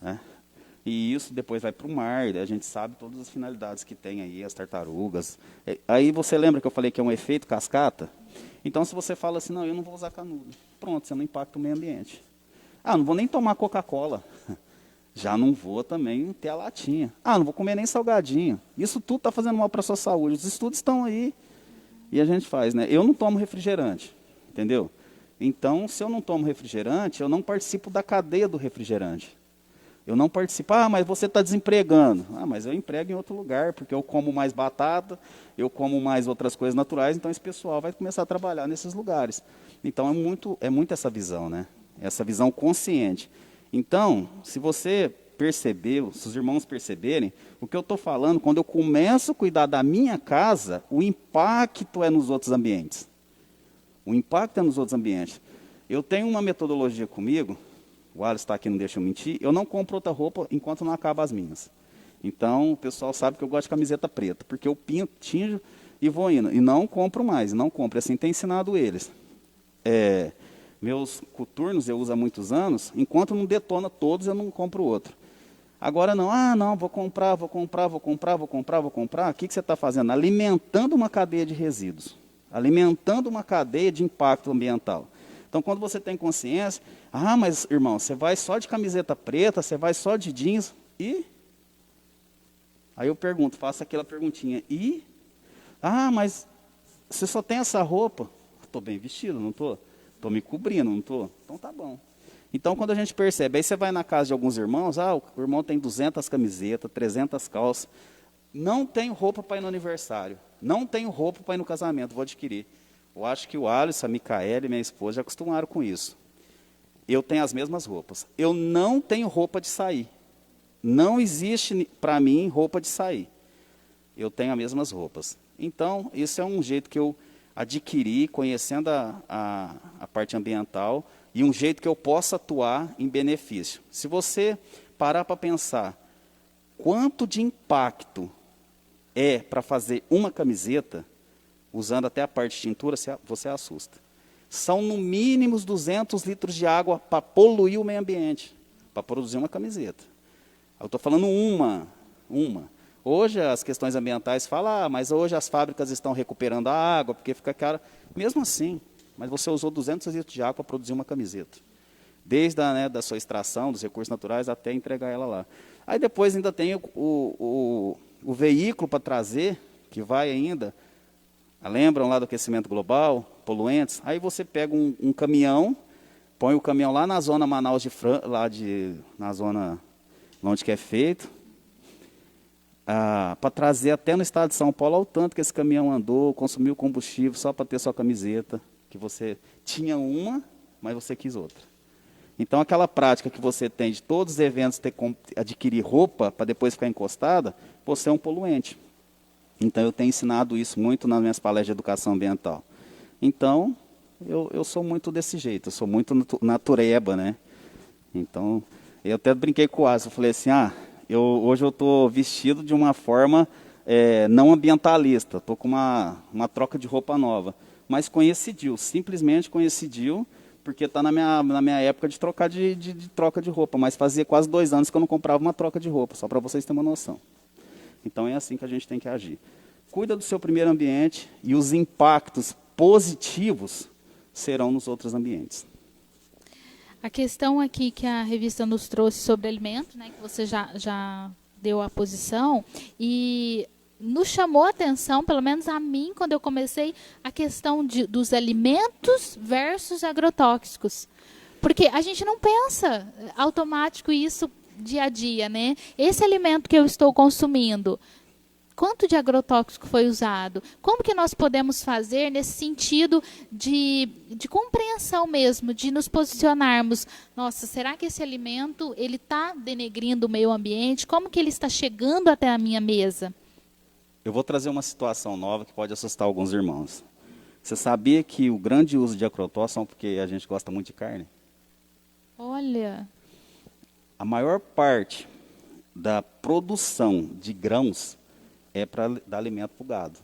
Né? E isso depois vai para o mar, a gente sabe todas as finalidades que tem aí, as tartarugas. Aí você lembra que eu falei que é um efeito cascata? Então, se você fala assim, não, eu não vou usar canudo, pronto, você não impacta o meio ambiente. Ah, não vou nem tomar Coca-Cola. Já não vou também ter a latinha. Ah, não vou comer nem salgadinho. Isso tudo está fazendo mal para a sua saúde. Os estudos estão aí e a gente faz, né? Eu não tomo refrigerante, entendeu? Então, se eu não tomo refrigerante, eu não participo da cadeia do refrigerante. Eu não participo, mas você está desempregando. Ah, mas eu emprego em outro lugar, porque eu como mais batata, eu como mais outras coisas naturais, então esse pessoal vai começar a trabalhar nesses lugares. Então, é muito essa visão, né? Essa visão consciente. Então, se você percebeu, se os irmãos perceberem, o que eu estou falando, quando eu começo a cuidar da minha casa, o impacto é nos outros ambientes. O impacto é nos outros ambientes. Eu tenho uma metodologia comigo, o Alisson está aqui, não deixa eu mentir, eu não compro outra roupa enquanto não acaba as minhas. Então, o pessoal sabe que eu gosto de camiseta preta, porque eu pinto, tinjo e vou indo. E não compro mais, não compro. Assim, tem ensinado eles. Meus coturnos eu uso há muitos anos, enquanto não detona todos, eu não compro outro. Agora não, vou comprar. O que você está fazendo? Alimentando uma cadeia de resíduos. Alimentando uma cadeia de impacto ambiental. Então, quando você tem consciência, mas, irmão, você vai só de camiseta preta, você vai só de jeans, e? Aí eu pergunto, faço aquela perguntinha, e? Mas você só tem essa roupa? Estou bem vestido, não estou? Estou me cobrindo, não estou? Então tá bom. Então, quando a gente percebe, aí você vai na casa de alguns irmãos, o irmão tem 200 camisetas, 300 calças, não tenho roupa para ir no aniversário, não tenho roupa para ir no casamento, vou adquirir. Eu acho que o Alisson, a Micaela e minha esposa já acostumaram com isso. Eu tenho as mesmas roupas. Eu não tenho roupa de sair. Não existe, para mim, roupa de sair. Eu tenho as mesmas roupas. Então, isso é um jeito que eu adquiri, conhecendo a parte ambiental, e um jeito que eu possa atuar em benefício. Se você parar para pensar quanto de impacto é para fazer uma camiseta, usando até a parte de tintura, você assusta. São no mínimo 200 litros de água para poluir o meio ambiente, para produzir uma camiseta. Eu estou falando uma. Hoje as questões ambientais falam, mas hoje as fábricas estão recuperando a água, porque fica cara. Mesmo assim, mas você usou 200 litros de água para produzir uma camiseta. Desde da sua extração, dos recursos naturais, até entregar ela lá. Aí depois ainda tem o veículo para trazer, que vai ainda. Lembram lá do aquecimento global, poluentes? Aí você pega um caminhão, põe o caminhão lá na zona Manaus na zona onde que é feito, para trazer até no estado de São Paulo, ao tanto que esse caminhão andou, consumiu combustível só para ter sua camiseta, que você tinha uma, mas você quis outra. Então, aquela prática que você tem de todos os eventos adquirir roupa para depois ficar encostada, você é um poluente. Então, eu tenho ensinado isso muito nas minhas palestras de educação ambiental. Então, eu sou muito desse jeito, eu sou muito natureba, né? Então, eu até brinquei com o Asa, eu falei assim, hoje eu estou vestido de uma forma não ambientalista, estou com uma troca de roupa nova. Mas coincidiu, simplesmente coincidiu, porque está na minha época de troca de roupa, mas fazia quase 2 anos que eu não comprava uma troca de roupa, só para vocês terem uma noção. Então, é assim que a gente tem que agir. Cuida do seu primeiro ambiente e os impactos positivos serão nos outros ambientes. A questão aqui que a revista nos trouxe sobre alimento, né, que você já deu a posição, e nos chamou a atenção, pelo menos a mim, quando eu comecei, a questão dos alimentos versus agrotóxicos. Porque a gente não pensa automático isso dia a dia, né? Esse alimento que eu estou consumindo, quanto de agrotóxico foi usado? Como que nós podemos fazer nesse sentido de compreensão mesmo, de nos posicionarmos? Nossa, será que esse alimento ele está denegrindo o meio ambiente? Como que ele está chegando até a minha mesa? Eu vou trazer uma situação nova que pode assustar alguns irmãos. Você sabia que o grande uso de agrotóxicos é porque a gente gosta muito de carne? Olha. A maior parte da produção de grãos é para dar alimento para o gado,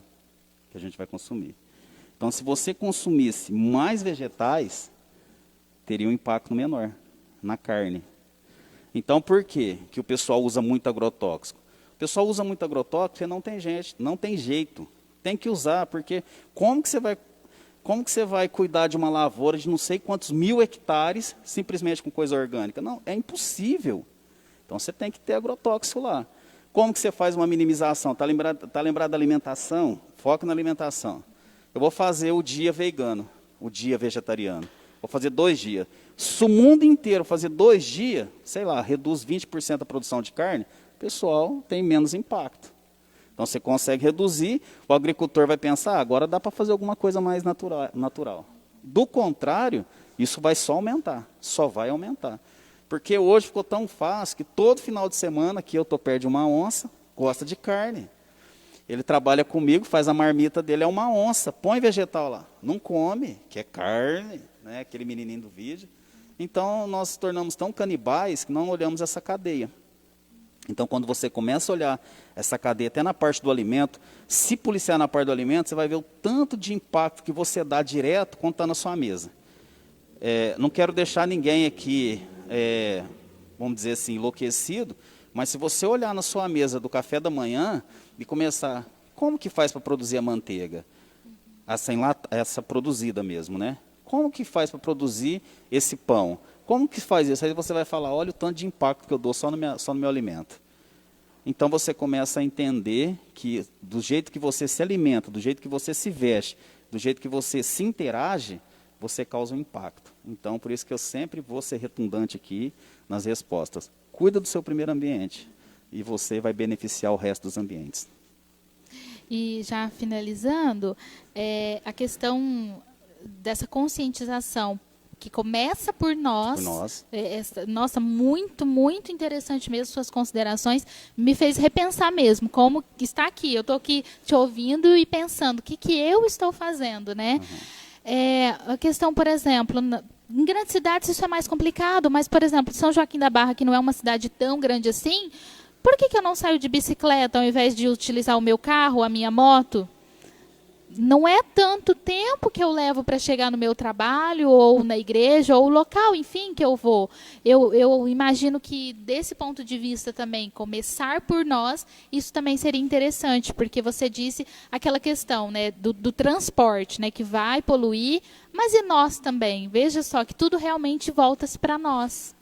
que a gente vai consumir. Então, se você consumisse mais vegetais, teria um impacto menor na carne. Então, por que que o pessoal usa muito agrotóxico? O pessoal usa muito agrotóxico porque não tem jeito. Tem que usar, porque como que você vai cuidar de uma lavoura de não sei quantos 1000 hectares simplesmente com coisa orgânica? Não, é impossível. Então, você tem que ter agrotóxico lá. Como que você faz uma minimização? Está lembrado da alimentação? Foca na alimentação. Eu vou fazer o dia vegano, o dia vegetariano. Vou fazer 2 dias. Se o mundo inteiro fazer 2 dias, sei lá, reduz 20% a produção de carne, o pessoal tem menos impacto. Então, você consegue reduzir, o agricultor vai pensar, agora dá para fazer alguma coisa mais natural. Do contrário, isso vai só aumentar, só vai aumentar. Porque hoje ficou tão fácil que todo final de semana, que eu estou perto de uma onça, gosta de carne. Ele trabalha comigo, faz a marmita dele, é uma onça, põe vegetal lá. Não come, que é carne, né? Aquele menininho do vídeo. Então, nós nos tornamos tão canibais que não olhamos essa cadeia. Então, quando você começa a olhar essa cadeia, até na parte do alimento, se policiar na parte do alimento, você vai ver o tanto de impacto que você dá direto quando está na sua mesa. Não quero deixar ninguém aqui, vamos dizer assim, enlouquecido, mas se você olhar na sua mesa do café da manhã e começar, como que faz para produzir a manteiga? Essa produzida mesmo, né? Como que faz para produzir esse pão? Como que faz isso? Aí você vai falar, olha o tanto de impacto que eu dou só no meu alimento. Então você começa a entender que do jeito que você se alimenta, do jeito que você se veste, do jeito que você se interage, você causa um impacto. Então, por isso que eu sempre vou ser redundante aqui nas respostas. Cuida do seu primeiro ambiente e você vai beneficiar o resto dos ambientes. E já finalizando, a questão dessa conscientização que começa por nós. Nossa, muito, muito interessante mesmo suas considerações. Me fez repensar mesmo como está aqui. Eu estou aqui te ouvindo e pensando o que eu estou fazendo, né? A questão, por exemplo, em grandes cidades isso é mais complicado, mas, por exemplo, São Joaquim da Barra, que não é uma cidade tão grande assim, por que eu não saio de bicicleta ao invés de utilizar o meu carro, a minha moto? Não é tanto tempo que eu levo para chegar no meu trabalho, ou na igreja, ou o local, enfim, que eu vou. Eu imagino que, desse ponto de vista também, começar por nós, isso também seria interessante, porque você disse aquela questão, né, do transporte, né, que vai poluir, mas e nós também? Veja só que tudo realmente volta-se para nós.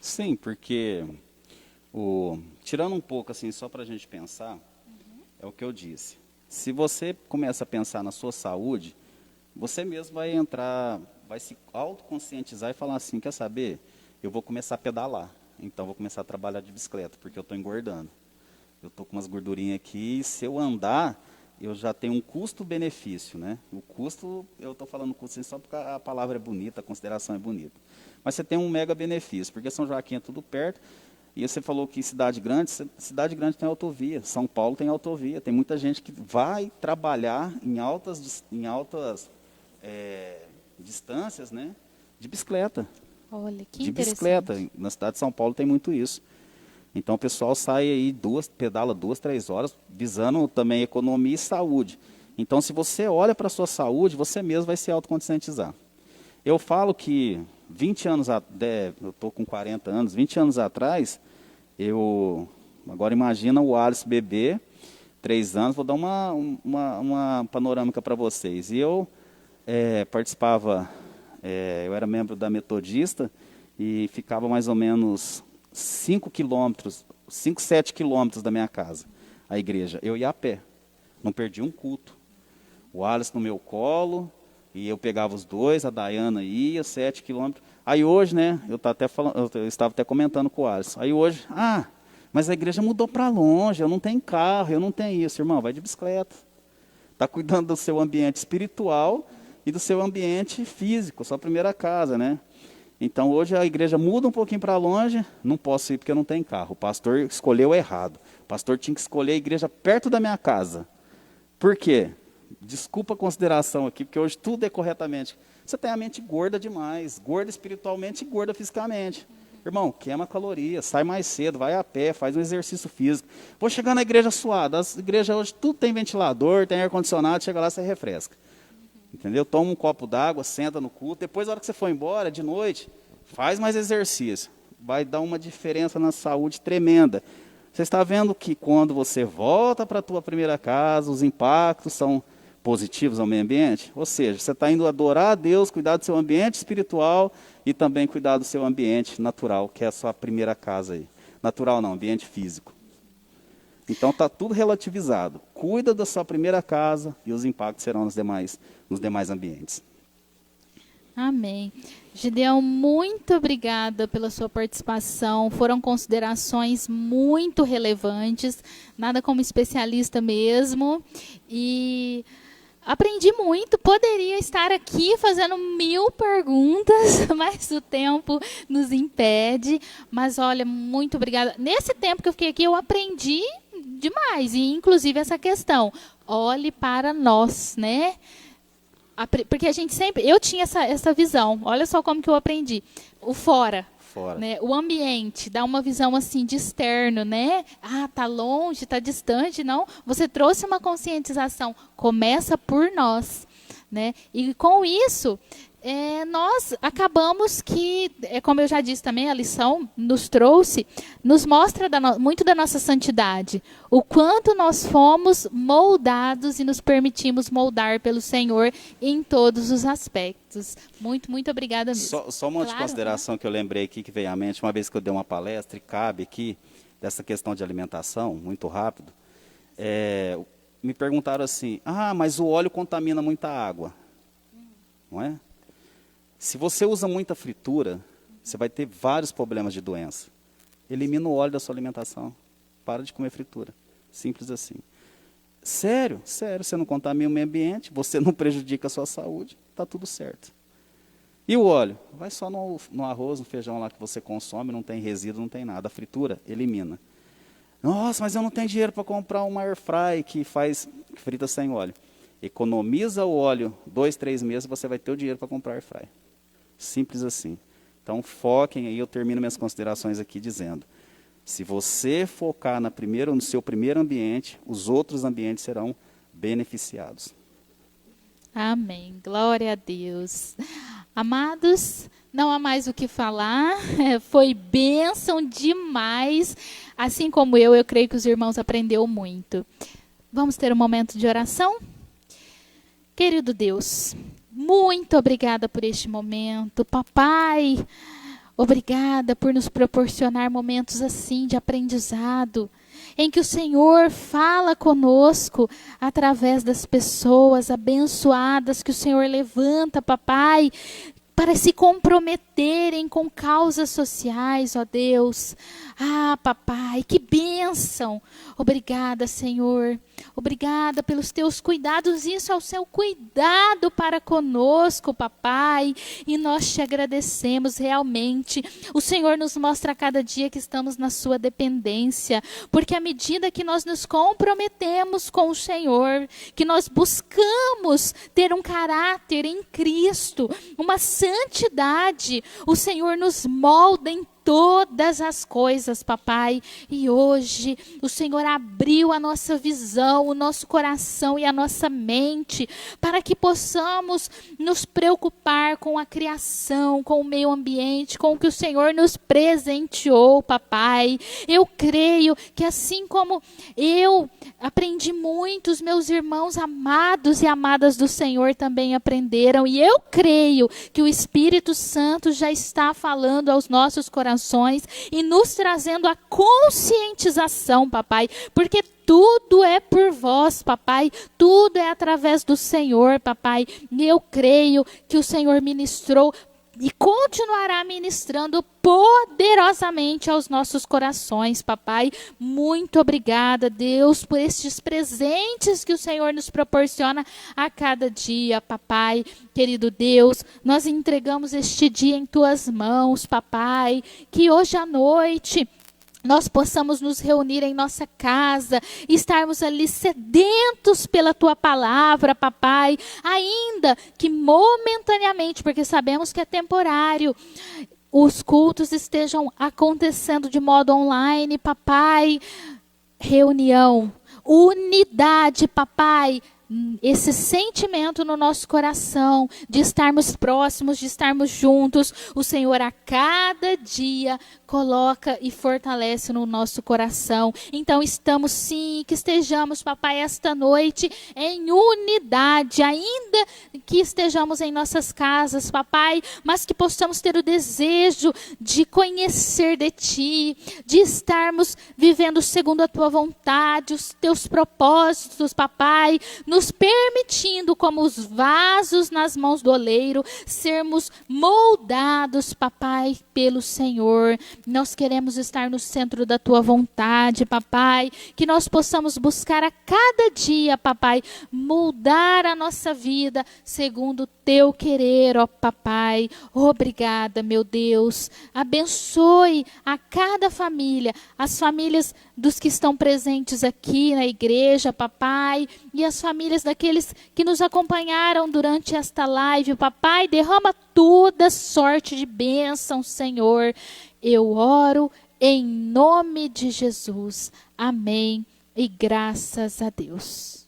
Sim, porque, tirando um pouco, assim, só para a gente pensar, é o que eu disse. Se você começa a pensar na sua saúde, você mesmo vai se autoconscientizar e falar assim, quer saber? Eu vou começar a pedalar, então vou começar a trabalhar de bicicleta, porque eu estou engordando. Eu estou com umas gordurinhas aqui, e se eu andar, eu já tenho um custo-benefício, né? O custo, eu estou falando custo só porque a palavra é bonita, a consideração é bonita. Mas você tem um mega benefício, porque São Joaquim é tudo perto. E você falou que cidade grande tem autovia, São Paulo tem autovia, tem muita gente que vai trabalhar em altas distâncias, né, de bicicleta. Olha, que de interessante. bicicleta, na cidade de São Paulo tem muito isso. Então o pessoal sai aí, pedala 2, 3 horas, visando também economia e saúde. Então se você olha para a sua saúde, você mesmo vai se autoconscientizar. Eu falo que 20 anos, eu estou com 40 anos, 20 anos atrás, agora imagina o Alisson bebê, 3 anos, vou dar uma panorâmica para vocês. E eu participava, eu era membro da Metodista e ficava mais ou menos 5, 7 quilômetros da minha casa, a igreja. Eu ia a pé, não perdi um culto. O Alisson no meu colo, e eu pegava os dois, a Dayana ia, 7 quilômetros. Aí hoje, né, eu estava até comentando com o Alisson. Aí hoje, mas a igreja mudou para longe, eu não tenho carro, eu não tenho isso. Irmão, vai de bicicleta. Está cuidando do seu ambiente espiritual e do seu ambiente físico, sua primeira casa, né? Então hoje a igreja muda um pouquinho para longe, não posso ir porque eu não tenho carro. O pastor escolheu errado. O pastor tinha que escolher a igreja perto da minha casa. Por quê? Desculpa a consideração aqui, porque hoje tudo é corretamente. Você tem a mente gorda demais, gorda espiritualmente e gorda fisicamente. Irmão, queima caloria, sai mais cedo, vai a pé, faz um exercício físico. Vou chegar na igreja suada. As igrejas hoje tudo tem ventilador, tem ar-condicionado, chega lá, você refresca. Entendeu? Toma um copo d'água, senta no culto. Depois, na hora que você for embora, de noite, faz mais exercício. vai dar uma diferença na saúde tremenda. Você está vendo que quando você volta para a tua primeira casa, os impactos são positivos ao meio ambiente? Ou seja, você está indo adorar a Deus, cuidar do seu ambiente espiritual e também cuidar do seu ambiente natural, que é a sua primeira casa aí. Natural não, ambiente físico. Então está tudo relativizado. Cuida da sua primeira casa e os impactos serão nos demais ambientes. Amém. Gideão, muito obrigada pela sua participação. Foram considerações muito relevantes, nada como especialista mesmo. E aprendi muito. Poderia estar aqui fazendo 1000 perguntas, mas o tempo nos impede. Mas olha, muito obrigada. Nesse tempo que eu fiquei aqui, eu aprendi demais. E inclusive essa questão, olhe para nós, né? Porque a gente sempre, eu tinha essa visão, olha só como que eu aprendi, o fora. Né, o ambiente, dá uma visão assim de externo, né? Ah, tá longe, tá distante, não. Você trouxe uma conscientização, começa por nós, né? E com isso, nós acabamos que, como eu já disse também, a lição nos mostra muito da nossa santidade, o quanto nós fomos moldados e nos permitimos moldar pelo Senhor em todos os aspectos. Muito, muito obrigada mesmo. Só uma outra consideração que eu lembrei aqui, que veio à mente, uma vez que eu dei uma palestra, e cabe aqui, dessa questão de alimentação, muito rápido, me perguntaram assim, mas o óleo contamina muita água, não é? Se você usa muita fritura, você vai ter vários problemas de doença. Elimina o óleo da sua alimentação. Para de comer fritura. Simples assim. Sério, você não contamina o meio ambiente, você não prejudica a sua saúde, está tudo certo. E o óleo? Vai só no arroz, no feijão lá que você consome, não tem resíduo, não tem nada. A fritura, elimina. Nossa, mas eu não tenho dinheiro para comprar uma air fry que frita sem óleo. Economiza o óleo 2, 3 meses, você vai ter o dinheiro para comprar air fry. Simples assim. Então, foquem aí, eu termino minhas considerações aqui dizendo, se você focar no seu primeiro ambiente, os outros ambientes serão beneficiados. Amém. Glória a Deus. Amados, não há mais o que falar, foi bênção demais. Assim como eu creio que os irmãos aprenderam muito. Vamos ter um momento de oração? Querido Deus, muito obrigada por este momento. Papai, obrigada por nos proporcionar momentos assim de aprendizado, em que o Senhor fala conosco através das pessoas abençoadas que o Senhor levanta, papai, para se comprometerem com causas sociais, ó Deus. Ah, papai, que bênção. Obrigada, Senhor. Obrigada pelos teus cuidados. Isso é o seu cuidado para conosco, papai. E nós te agradecemos realmente. O Senhor nos mostra a cada dia que estamos na sua dependência. Porque à medida que nós nos comprometemos com o Senhor, que nós buscamos ter um caráter em Cristo, uma santidade, o Senhor nos molda em todas as coisas, papai. E hoje o Senhor abriu a nossa visão, o nosso coração e a nossa mente para que possamos nos preocupar com a criação, com o meio ambiente, com o que o Senhor nos presenteou, papai. Eu creio que assim como eu aprendi muito, os meus irmãos amados e amadas do Senhor também aprenderam, e eu creio que o Espírito Santo já está falando aos nossos corações e nos trazendo a conscientização, papai, porque tudo é por vós, papai, tudo é através do Senhor, papai, e eu creio que o Senhor ministrou e continuará ministrando poderosamente aos nossos corações, papai. Muito obrigada, Deus, por estes presentes que o Senhor nos proporciona a cada dia, papai. Querido Deus, nós entregamos este dia em tuas mãos, papai, que hoje à noite nós possamos nos reunir em nossa casa, estarmos ali sedentos pela tua palavra, papai, ainda que momentaneamente, porque sabemos que é temporário, os cultos estejam acontecendo de modo online, papai. Reunião, unidade, papai. Esse sentimento no nosso coração de estarmos próximos, de estarmos juntos, o Senhor a cada dia coloca e fortalece no nosso coração. Então estamos sim, que estejamos, papai, esta noite em unidade, ainda que estejamos em nossas casas, papai, mas que possamos ter o desejo de conhecer de ti, de estarmos vivendo segundo a tua vontade, os teus propósitos, papai, nos permitindo como os vasos nas mãos do oleiro, sermos moldados, papai, pelo Senhor. Nós queremos estar no centro da tua vontade, papai, que nós possamos buscar a cada dia, papai, moldar a nossa vida segundo o teu querer, ó papai. Obrigada, meu Deus. Abençoe a cada família, as famílias dos que estão presentes aqui na igreja, papai, e as famílias daqueles que nos acompanharam durante esta live, papai. Derrama toda sorte de bênção, Senhor. Eu oro em nome de Jesus. Amém. E graças a Deus.